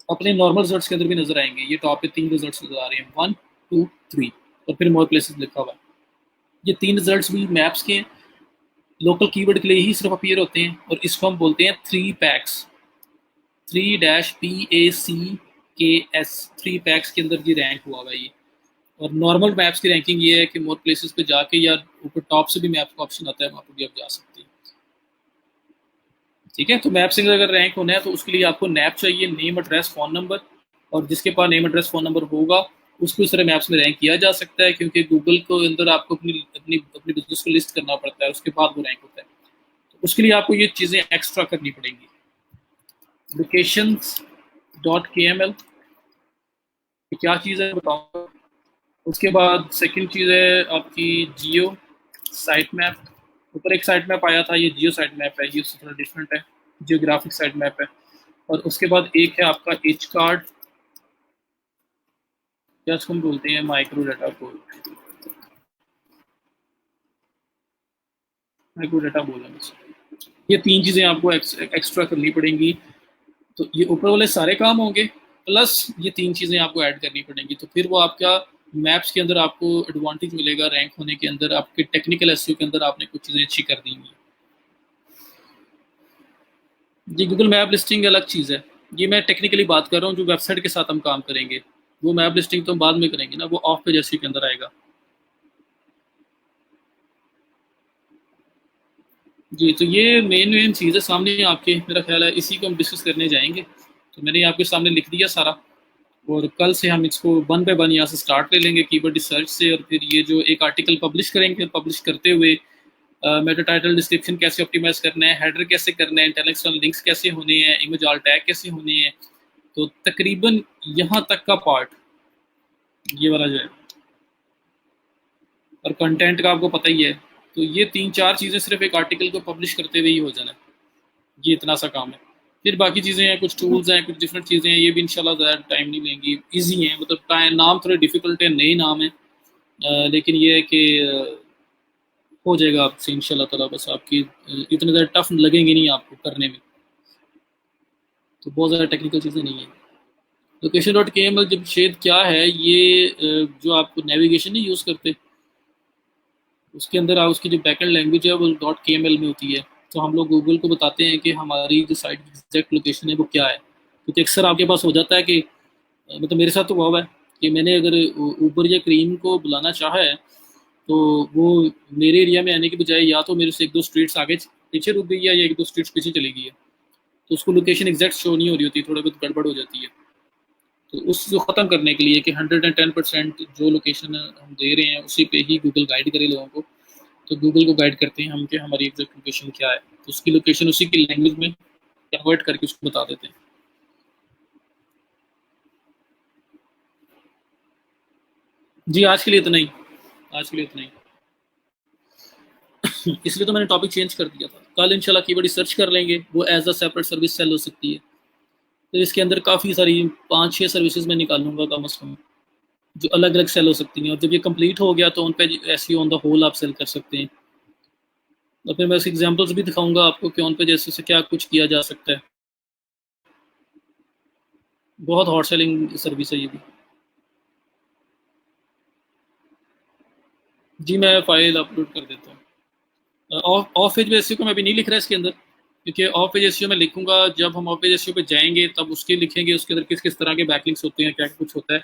S1: अपने नॉर्मल रिजल्ट्स के अंदर भी नजर आएंगे। ये टॉप पे 3 रिजल्ट्स नजर आ रहे हैं, 1, 2, 3, और फिर मोर प्लेसेस लिखा हुआ है। ये 3 रिजल्ट्स भी मैप्स के हैं, लोकल कीवर्ड के लिए ही सिर्फ अपीयर होते हैं, और इसको हम बोलते हैं 3 पैक्स, 3-PACKS, 3 पैक्स के अंदर ये रैंक हुआ हुआ है ये। और नॉर्मल मैप्स की रैंकिंग ये है कि मोर प्लेसेस पे जाके, या ऊपर टॉप से भी मैप का ऑप्शन आता है, वहाँ पर भी आप जा सकते हैं। ठीक है, तो मैप से अगर रैंक होना है तो उसके लिए आपको नैप चाहिए, नेम एड्रेस फ़ोन नंबर, और जिसके पास नेम एड्रेस फ़ोन नंबर होगा उसको इस तरह मैप्स में रैंक किया जा सकता है, क्योंकि गूगल को अंदर आपको अपनी अपनी अपनी बिजनेस को लिस्ट करना पड़ता है, उसके बाद वो रैंक होता है। तो उसके लिए आपको ये चीज़ें एक्स्ट्रा करनी पड़ेंगी। locations.kml क्या चीज़ है बताऊँगा। उसके बाद सेकंड चीज़ है आपकी जियो साइट मैप। ऊपर एक साइट मैप आया था, ये जियो साइट मैप है, ये उससे थोड़ा डिफरेंट है, जियोग्राफिक साइट मैप है। और उसके बाद एक है आपका एच कार्ड, या इसको हम बोलते हैं माइक्रो डाटा बोल, माइक्रो डाटा बोल। ये 3 चीज़ें आपको एक्स्ट्रा करनी पड़ेंगी, तो ये ऊपर वाले सारे काम होंगे, प्लस ये 3 चीज़ें आपको ऐड करनी पड़ेंगी, तो फिर वो आपका मैप्स के अंदर आपको एडवांटेज मिलेगा रैंक होने के अंदर, आपके टेक्निकल एसईओ के अंदर आपने कुछ चीज़ें अच्छी कर दी हैं। जी गूगल मैप लिस्टिंग अलग चीज़ है, ये मैं टेक्निकली बात कर रहा हूँ, जो वेबसाइट के साथ हम काम करेंगे वो मैप लिस्टिंग तो हम बाद में करेंगे ना, वो ऑफ पेज एसईओ के अंदर आएगा। जी, तो ये मेन चीज़ है सामने आपके, मेरा ख्याल है इसी को हम डिस्कस करने जाएंगे। तो मैंने आपके सामने लिख दिया सारा, और कल से हम इसको 1 बाय 1 यहाँ से स्टार्ट ले लेंगे कीवर्ड रिसर्च से, और फिर ये जो एक आर्टिकल पब्लिश करेंगे, पब्लिश करते हुए मेटा टाइटल डिस्क्रिप्शन कैसे ऑप्टिमाइज करना है, हेडर कैसे करना है, इंटेलेक्चुअल लिंक्स कैसे होने हैं, इमेज ऑल टैग कैसे होने हैं। तो तकरीबन यहाँ तक का पार्ट ये वाला जो है, और कंटेंट का आपको पता ही है। तो ये 3-4 चीज़ें सिर्फ एक आर्टिकल को पब्लिश करते हुए ही हो जाना है, ये इतना सा काम है। फिर बाकी चीज़ें हैं, कुछ टूल्स हैं, कुछ डिफरेंट चीज़ें हैं, ये भी इंशाल्लाह ज़्यादा टाइम नहीं लेंगी, ईजी हैं, मतलब नाम थोड़े डिफिकल्ट है, नए नाम है, लेकिन ये है कि हो जाएगा आपसे इंशाल्लाह ताला। बस आपकी इतने ज़्यादा टफ लगेंगे नहीं आपको करने में, तो बहुत ज़्यादा टेक्निकल चीज़ें नहीं है। लोकेशन डॉट के एम एल जब शेद क्या है, ये जो आप नेविगेशन नहीं यूज़ करते, उसके अंदर उसकी जो बैकएंड लैंग्वेज है वो डॉट के एम एल में होती है। तो हम लोग गूगल को बताते हैं कि हमारी जो साइट की एग्जैक्ट लोकेशन है वो क्या है, क्योंकि अक्सर आपके पास हो जाता है कि मतलब मेरे साथ तो हुआ है कि मैंने अगर ऊबर या क्रीम को बुलाना चाहा है, तो वो मेरे एरिया में आने के बजाय या तो मेरे से 1-2 स्ट्रीट्स आगे पीछे रुक गई है, या 1-2 स्ट्रीट्स पीछे चली गई है, तो उसको लोकेशन एग्जैक्ट शो नहीं हो रही होती, थोड़ा बहुत गड़बड़ हो जाती है। तो उसको ख़त्म करने के लिए कि 110% जो लोकेशन हम दे रहे हैं उसी पे ही गूगल गाइड करे लोगों को, तो गूगल को गाइड करते हैं हम कि हमारी एग्जैक्ट लोकेशन क्या है, तो उसकी लोकेशन उसी की लैंग्वेज में कन्वर्ट करके उसको बता देते हैं। जी आज के लिए इतना ही, आज के लिए इतना ही। इसलिए तो मैंने टॉपिक चेंज कर दिया था, कल इंशाल्लाह कीवर्ड सर्च कर लेंगे, वो as a separate service sell हो सकती है। तो इसके अंदर काफ़ी सारी 5-6 सर्विसेज मैं निकालूंगा कम अज़ कम, जो अलग अलग सेल हो सकती हैं, और जब ये कंप्लीट हो गया तो उन पे एसईओ ऑन द होल आप सेल कर सकते हैं। और फिर मैं इसके एग्जांपल्स भी दिखाऊंगा आपको कि उन पे जैसे से क्या कुछ किया जा सकता है। बहुत हॉट सेलिंग सर्विस है ये भी। जी मैं फाइल अपलोड कर देता हूँ। ऑफ पेज एसईओ को मैं भी नहीं लिख रहा इसके अंदर, क्योंकि ऑफ पेज एसईओ में लिखूंगा जब हम ऑफ पेज एसईओ पे जाएंगे तब उसके लिखेंगे, उसके अंदर किस किस तरह के बैकलिंक्स होते हैं, क्या कुछ होता है,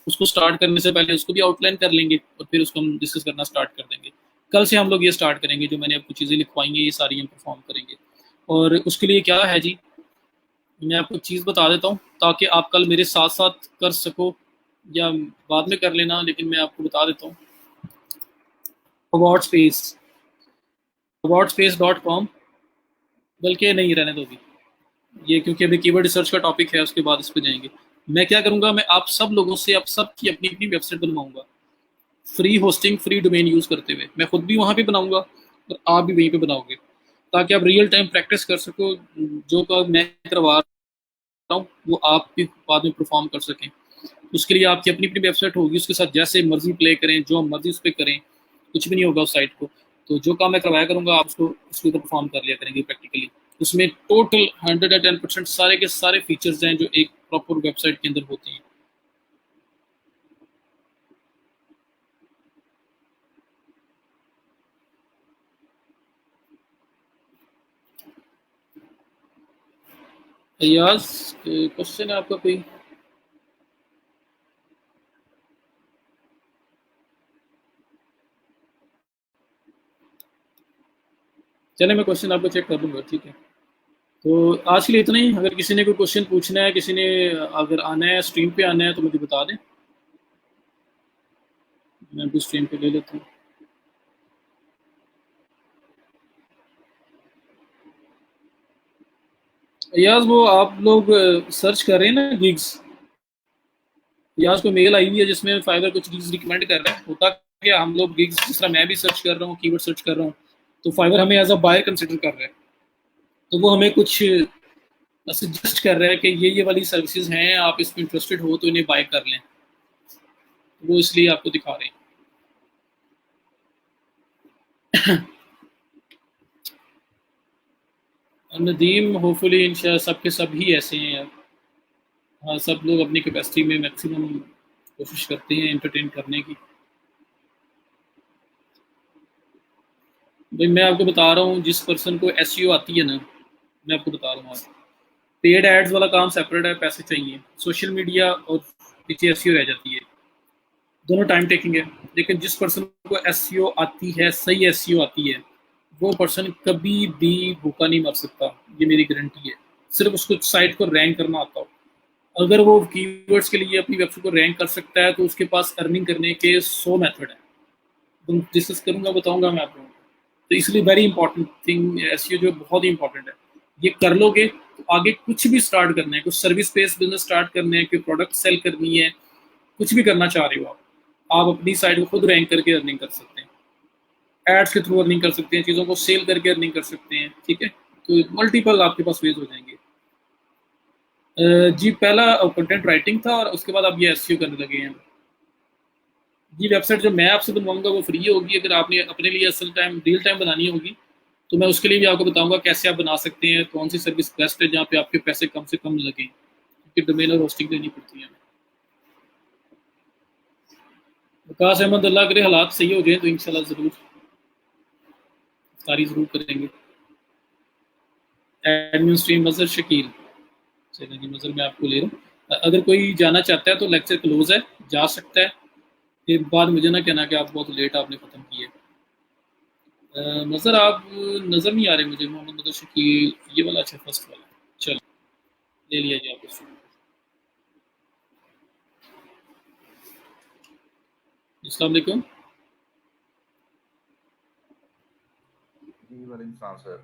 S1: उसको स्टार्ट करने से पहले उसको भी आउटलाइन कर लेंगे और फिर उसको हम डिस्कस करना स्टार्ट कर देंगे। कल से हम लोग ये स्टार्ट करेंगे, जो मैंने आपको चीज़ें लिखवाई हैं ये सारी हम परफॉर्म करेंगे। और उसके लिए क्या है जी, मैं आपको एक चीज़ बता देता हूँ ताकि आप कल मेरे साथ साथ कर सको, या बाद में कर लेना, लेकिन मैं आपको बता देता हूँ। अवार्ड स्पेस, awardSpace.com, बल्कि नहीं रहने दो अभी ये, क्योंकि अभी कीवर्ड रिसर्च का टॉपिक है, उसके बाद इस पे जाएंगे। मैं क्या करूंगा, मैं आप सब लोगों से आप सब की अपनी अपनी वेबसाइट बनवाऊंगा, free hosting free domain use करते हुए। मैं खुद भी वहाँ पे बनाऊंगा और आप भी वहीं पे बनाओगे, ताकि आप रियल टाइम प्रैक्टिस कर सको, जो काम मैं करवा रहा हूँ वो आप भी बाद में परफॉर्म कर सकें। उसके लिए आपकी अपनी अपनी वेबसाइट होगी, उसके साथ जैसे मर्जी प्ले करें, जो मर्जी उस पर करें, कुछ भी नहीं होगा उस साइट को। तो जो काम मैं करवाया करूँगा आप उसको उसके ऊपर परफॉर्म कर लिया करेंगे प्रैक्टिकली। उसमें टोटल 110% सारे के सारे फीचर्स हैं जो एक प्रॉपर वेबसाइट के अंदर होते हैं। यास क्वेश्चन है आपका कोई? चले मैं क्वेश्चन आपको चेक कर लूँगा, ठीक है। तो आज के लिए इतना ही। अगर किसी ने कोई क्वेश्चन पूछना है, किसी ने अगर आना है स्ट्रीम पे आना है तो मुझे बता दें, मैं भी स्ट्रीम पे ले लेता हूँ। यार वो आप लोग सर्च कर रहे हैं ना गिग्स, या उसको मेल आई हुई है जिसमें फाइवर कुछ गिग्स रिकमेंड कर रहा है। होता क्या, हम लोग गिग्स जिस तरह मैं भी सर्च कर रहा हूँ, कीवर्ड सर्च कर रहा हूँ, तो फाइवर हमें एज अ बायर कंसिडर कर रहा है, तो वो हमें कुछ सजेस्ट कर रहा है कि ये वाली सर्विसेज हैं, आप इसमें इंटरेस्टेड हो तो इन्हें बाय कर लें, तो वो इसलिए आपको दिखा रहे हैं। नदीम होपफुली इंशा सबके सब ही ऐसे हैं यार। हाँ सब लोग अपनी कैपेसिटी में मैक्सिमम कोशिश करते हैं एंटरटेन करने की। भाई मैं आपको बता रहा हूँ, जिस पर्सन को एसईओ आती है ना, मैं आपको बता रहा हूँ, पेड एड्स वाला काम सेपरेट है, पैसे चाहिए, सोशल मीडिया और पीछे एसईओ रह जाती है, दोनों टाइम टेकिंग है। लेकिन जिस पर्सन को एसईओ आती है, सही एसईओ आती है, वो पर्सन कभी भी भूखा नहीं मर सकता, ये मेरी गारंटी है। सिर्फ उसको साइट को रैंक करना आता हो। अगर वो कीवर्ड्स के लिए अपनी वेबसाइट को रैंक कर सकता है तो उसके पास अर्निंग करने के 100 मेथड है। तुम डिस्कस करूंगा, बताऊंगा मैं आप लोगों को। तो इसलिए वेरी इंपॉर्टेंट थिंग एसईओ जो बहुत ही इंपॉर्टेंट है। ये कर लोगे तो आगे कुछ भी स्टार्ट करना है, कुछ सर्विस बेस्ड बिजनेस स्टार्ट करने हैं, कोई प्रोडक्ट सेल करनी है, कुछ भी करना चाह रहे हो आप अपनी साइड को खुद रैंक करके अर्निंग कर सकते हैं, एड्स के थ्रू अर्निंग कर सकते हैं, चीज़ों को सेल करके अर्निंग कर सकते हैं। ठीक है, तो मल्टीपल आपके पास वेज हो जाएंगे। जी पहला कंटेंट राइटिंग था और उसके बाद आप ये एसईओ करने लगे हैं। जी वेबसाइट जो मैं आपसे बनवाऊंगा वो फ्री होगी। अगर आपने अपने लिए असल टाइम रियल टाइम बनानी होगी तो मैं उसके लिए भी आपको बताऊंगा कैसे आप बना सकते हैं, कौन सी सर्विस बेस्ट है जहाँ पे आपके पैसे कम से कम लगे, क्योंकि डोमेन और होस्टिंग देनी पड़ती है। विकास अहमद, अल्लाह करे हालात सही हो जाए तो इंशाल्लाह ज़रूर तारी ज़रूर करेंगे। एडमिन स्ट्रीम मजर शकील, चलिए जी मजर मैं आपको ले रहा हूँ। अगर कोई जाना चाहता है तो लेक्चर क्लोज है, जा सकता है। फिर बाद मुझे ना कहना कि आप बहुत लेट आपने ख़त्म किए। नज़र आप नज़र नहीं आ रहे मुझे। मोहम्मद मदर शकील, ये वाला अच्छा फर्स्ट वाला, चलो ले लिया जी आपको। अस्सलाम वालेकुम।
S2: जी वालेकुम सलाम सर।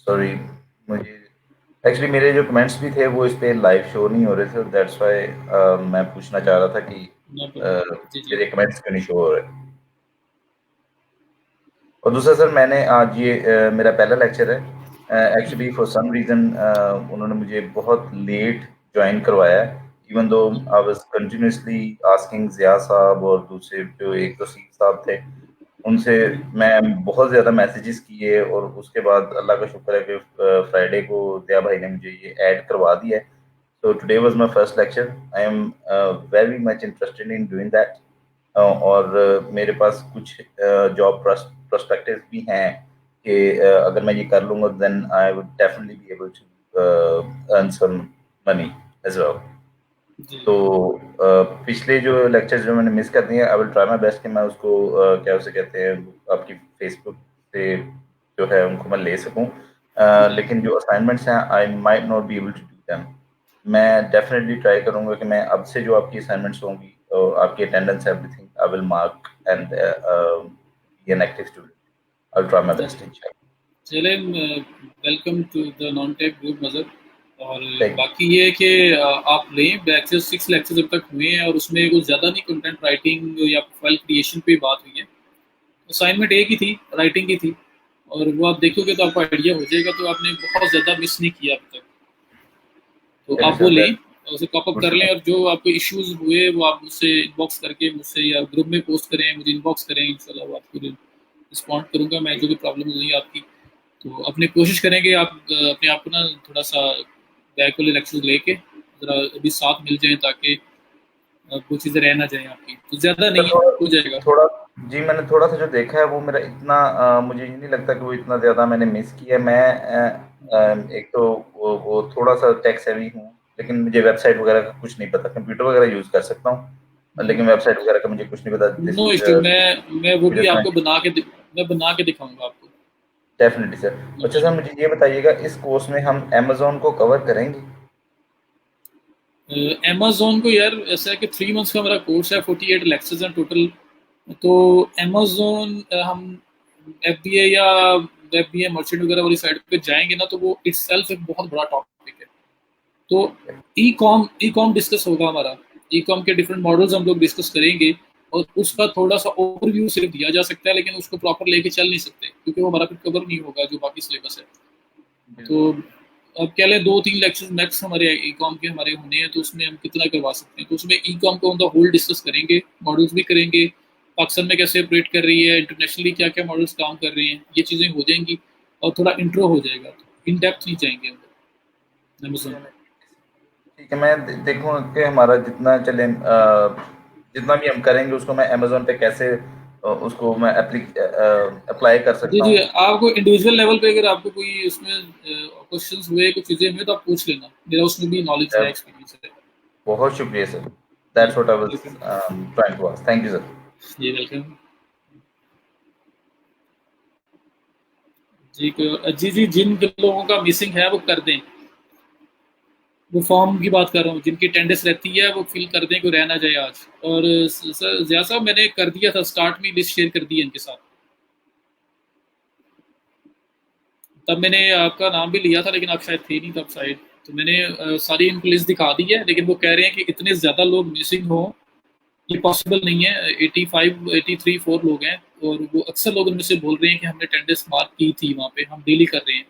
S2: सॉरी, मुझे एक्चुअली मेरे जो कमेंट्स भी थे वो इस पे लाइव शो नहीं हो रहे थे, दैट्स व्हाई मैं पूछना चाह रहा था कि
S1: नो
S2: uh,
S1: प्रॉब्लम, जी जी।
S2: मेरे कमेंट्स क्यों नहीं शो हो रहे। और दूसरा सर, मैंने आज ये मेरा पहला लेक्चर है। एक्चुअली फॉर सम रीज़न उन्होंने मुझे बहुत लेट जॉइन करवाया है, even though I was continuously asking Zia साहब और दूसरे जो एक तो सी साहब थे, उनसे मैं बहुत ज़्यादा मैसेजेस किए और उसके बाद अल्लाह का शुक्र है कि फ्राइडे को दया भाई ने मुझे ये ऐड करवा दिया है। So today was my first lecture. I am very much interested in doing that. और मेरे पास कुछ जॉब प्रोस्पेक्टिव्स भी हैं कि अगर मैं ये कर लूँगा then I would definitely be able to earn some money as well.
S1: जी
S2: तो पिछले जो लेक्चर्स जो मैंने मिस कर दिए, I will try my best कि मैं उसको क्या उसे कहते हैं, आपकी फेसबुक से जो है उनको मैं ले सकूं।
S1: जी
S2: लेकिन जो असाइनमेंट्स हैं I might not be able to do them. मैं डेफिनेटली ट्राई करूंगा कि मैं अब से जो आपकी असाइनमेंट्स होंगी और आपकी attendance everything I will mark and be an active student. I will try my
S1: जी
S2: बेस्ट
S1: जी।
S2: इंशाल्लाह।
S1: चले, welcome to the non tech group मज़र। और
S2: थैंक यू।
S1: बाकी ये है कि आप लें लेक्चर, 6 लेक्चर अब तक हुए हैं और उसमें कुछ ज़्यादा नहीं कंटेंट राइटिंग या प्रोफाइल क्रिएशन पे बात हुई है। असाइनमेंट एक ही थी, राइटिंग की थी, और वो आप देखोगे तो आपको आइडिया हो जाएगा। तो आपने बहुत ज़्यादा मिस नहीं किया अभी तक, तो
S2: चलिए
S1: आप वो
S2: सर,
S1: लें
S2: दैट्स
S1: और उसे कॉप अप
S2: गुड
S1: कर
S2: टू
S1: लें।
S2: नो।
S1: और जो आपको इश्यूज हुए वो आप मुझसे इनबॉक्स करके मुझसे या ग्रुप में पोस्ट करें, मुझे इनबॉक्स करें, इंशाल्लाह वो आपको रिस्पॉन्ड करूँगा मैं, जो भी प्रॉब्लम हुई आपकी। तो अपनी कोशिश करें कि आप अपने आप को ना थोड़ा सा बैक वाले लेक्चर लेके ज़रा अभी साथ मिल जाएं, ताकि वो चीज़ें रह ना जाएं आपकी। तो ज़्यादा
S2: सर
S1: नहीं है,
S2: थोड़ा
S1: हो जाएगा।
S2: थोड़ा जी, मैंने थोड़ा-सा जो देखा है वो मेरा इतना मुझे ये नहीं लगता कि वो इतना ज़्यादा मैंने मिस किया है। मैं एक तो वो थोड़ा-सा टेक सेवी हूँ, लेकिन मुझे वेबसाइट वगैरह का कुछ नहीं पता। कंप्यूटर वगैरह यूज़ कर सकता हूँ, लेकिन वेबसाइट वगैरह का मुझे कुछ नहीं पता। दिस
S1: नो
S2: इज़
S1: इश्यू, मैं वो भी
S2: कंप्यूटर
S1: आपको
S2: साइंस।
S1: मैं बना के दिखाऊंगा आपको।
S2: Definitely sir.
S1: नो
S2: अच्छा
S1: इश्यू।
S2: सर, मुझे ये बताइएगा, इस कोर्स में हम अमेज़न को कवर करेंगे?
S1: अमेज़न को यार ऐसा है कि 3 मंथ्स का मेरा कोर्स है, 48 लेक्चर्स हैं टोटल। तो अमेज़न हम एफबीए या एफबीए मर्चेंट वगैरह वाली साइड पे जाएंगे ना, तो वो इटसेल्फ एक बहुत बड़ा टॉपिक है। तो ई कॉम डिस्कस होगा हमारा, ई कॉम के डिफरेंट मॉडल्स हम लोग डिस्कस करेंगे। और उसका थोड़ा सा ओवरव्यू सिर्फ दिया जा सकता है, लेकिन उसको प्रॉपर लेके चल नहीं सकते क्योंकि वो हमारा फिर कवर नहीं होगा जो बाकी सिलेबस है। तो
S2: बिल्कुल।
S1: अब कह लें 2-3 लेक्चर मैक्स हमारे ई कॉम के हमारे होने हैं, तो उसमें हम कितना करवा सकते हैं। तो उसमें ई कॉम को ऑन द होल डिस्कस करेंगे, मॉडल्स भी करेंगे, पाकिस्तान में कैसे ऑपरेट कर रही है, इंटरनेशनली क्या क्या मॉडल्स काम कर रहे हैं, ये चीज़ें हो जाएंगी। और थोड़ा इंट्रो हो जाएगा, तो इन डेप्थ नहीं जाएंगे हम अमेजोन में।
S2: ठीक है, मैं देखूँगा कि हमारा जितना चले, जितना भी हम करेंगे उसको मैं अमेज़न पे कैसे उसको मैं अप्लाई कर
S1: जी
S2: सकता
S1: जी,
S2: हूँ।
S1: आपको इंडिविजुअल लेवल पे अगर आपको कोई उसमें क्वेश्चंस हुए, कुछ चीज़ें हुई, तो आप पूछ लेना, मेरा उसमें भी नॉलेज
S2: अ,
S1: है, एक्सपीरियंस है।
S2: बहुत शुक्रिया सर।
S1: जी
S2: that's what I was
S1: welcome.
S2: Trying to ask. Thank you sir.
S1: जी वेलकम। जी जी जी, जिन लोगों का मिसिंग है वो कर दें। वो फॉर्म की बात कर रहा हूँ, जिनकी अटेंडेंस रहती है वो फिल कर दें, कोई रह ना जाए आज। और सर ज़िया साहब, मैंने कर दिया था स्टार्ट में, लिस्ट शेयर कर दी है इनके साथ। तब मैंने आपका नाम भी लिया था, लेकिन आप शायद थे नहीं तब साइड। तो मैंने सारी इनको लिस्ट दिखा दी है, लेकिन वो कह रहे हैं कि इतने ज़्यादा लोग मिसिंग हो ये पॉसिबल नहीं है। 85 83 4 लोग हैं, और वो अक्सर लोग उनमें से बोल रहे हैं कि हमने अटेंडेंस मार्क की थी वहाँ पे, हम डेली कर रहे हैं।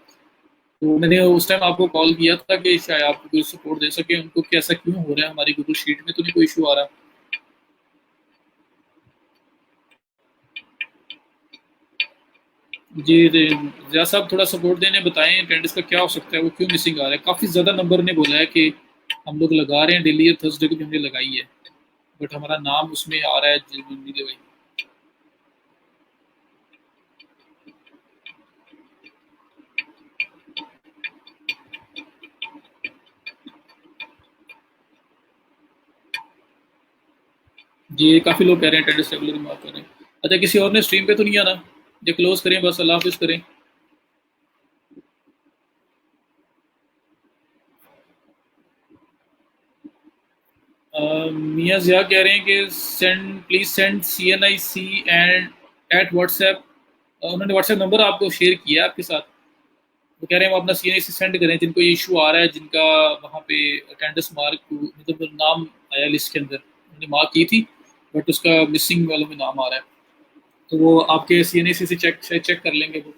S1: तो मैंने उस टाइम आपको कॉल किया था कि शायद आप कोई सपोर्ट दे सके उनको कि ऐसा क्यों हो रहा है, हमारी गूगल शीट में तो नहीं कोई इशू आ रहा। जी ज़िया साहब थोड़ा सपोर्ट देने बताएं अटेंडेंस का क्या हो सकता है, वो क्यों मिसिंग आ रहा है। काफ़ी ज़्यादा नंबर ने बोला है कि हम लोग लगा रहे हैं डेली, थर्सडे को भी हमने लगाई है, बट हमारा नाम उसमें आ रहा है नहीं लगाई। जी काफ़ी लोग कह रहे हैं अटेंडेंस रेगुलर मार्क कर रहे हैं। अच्छा किसी और ने स्ट्रीम पे तो नहीं आना, ये क्लोज करें बस, अल्लाह हाफिज़ करें। मियाँ ज़िया कह रहे हैं कि send please send CNIC and at WhatsApp. उन्होंने व्हाट्सएप नंबर आपको शेयर किया है आपके साथ। वो कह रहे हैं वो अपना CNIC सेंड करें जिनको ये इशू आ रहा है, जिनका वहाँ पे अटेंडेंस मार्क मतलब नाम आया लिस्ट के अंदर, उन्होंने मार्क की थी बट उसका मिसिंग वालों में नाम आ रहा है। तो वो आपके CNIC से चेक कर लेंगे वो।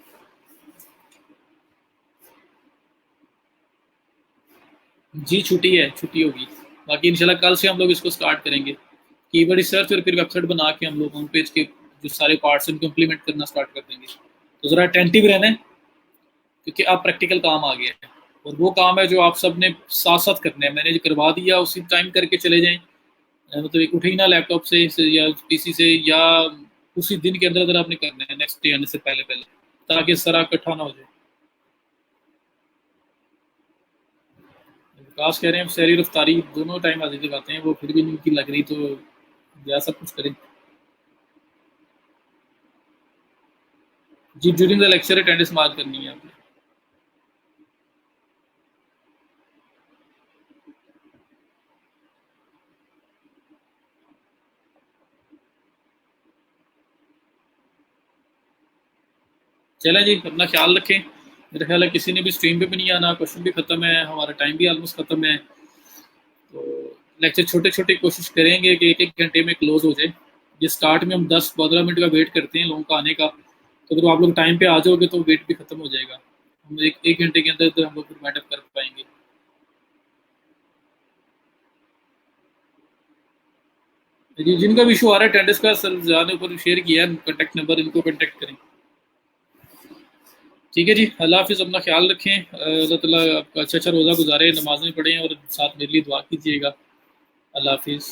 S1: जी छुट्टी है, छुट्टी होगी। बाकी इंशाल्लाह कल से हम लोग इसको स्टार्ट करेंगे, कीवर्ड रिसर्च, और फिर वेबसाइट बना के हम लोग होम पेज के जो सारे पार्ट्स हैं उनको इम्प्लीमेंट करना स्टार्ट कर देंगे। तो ज़रा अटेंटिव रहना है, क्योंकि अब प्रैक्टिकल काम आ गया है, और वो काम है जो आप सब ने साथ साथ करना है। मैंने जो करवा दिया उसी टाइम करके चले जाएं, मतलब एक उठे ही ना लैपटॉप से या PC से, या उसी दिन के अंदर अंदर आपने करना है नेक्स्ट डे आने से पहले पहले, ताकि सारा इकट्ठा ना हो जाए। विकास कह रहे हैं शहरी रफ्तारी दोनों टाइम हाजिर लगाते हैं, वो फिर भी उनकी लग रही, तो या सब कुछ करें। जी during the lecture attendance mark करनी है आपने। चलें जी, अपना ख्याल रखें। मेरा ख्याल है किसी ने भी स्ट्रीम पे भी नहीं आना, क्वेश्चन भी ख़त्म है, हमारा टाइम भी ऑलमोस्ट ख़त्म है। तो लेक्चर छोटे छोटे कोशिश करेंगे कि एक एक घंटे में क्लोज हो जाए। ये स्टार्ट में हम 10-15 मिनट का वेट करते हैं लोगों का आने का, तो अगर आप लोग टाइम पे आ जाओगे तो वेट भी ख़त्म हो जाएगा। हम एक एक घंटे के अंदर हम लोग फिर मैटअप कर पाएंगे। जी जिनका भी इशू आ रहा है अटेंडेंस का, सर ज़्यादा ऊपर शेयर किया है कॉन्टैक्ट नंबर, इनको कॉन्टैक्ट करें। ठीक है जी, अल्लाह हाफिज़, अपना ख्याल रखें। अल्लाह ताला आपका अच्छा अच्छा रोज़ा गुजारे, नमाज़ें पढ़ें और साथ मेरे लिए दुआ कीजिएगा। अल्लाह हाफिज़।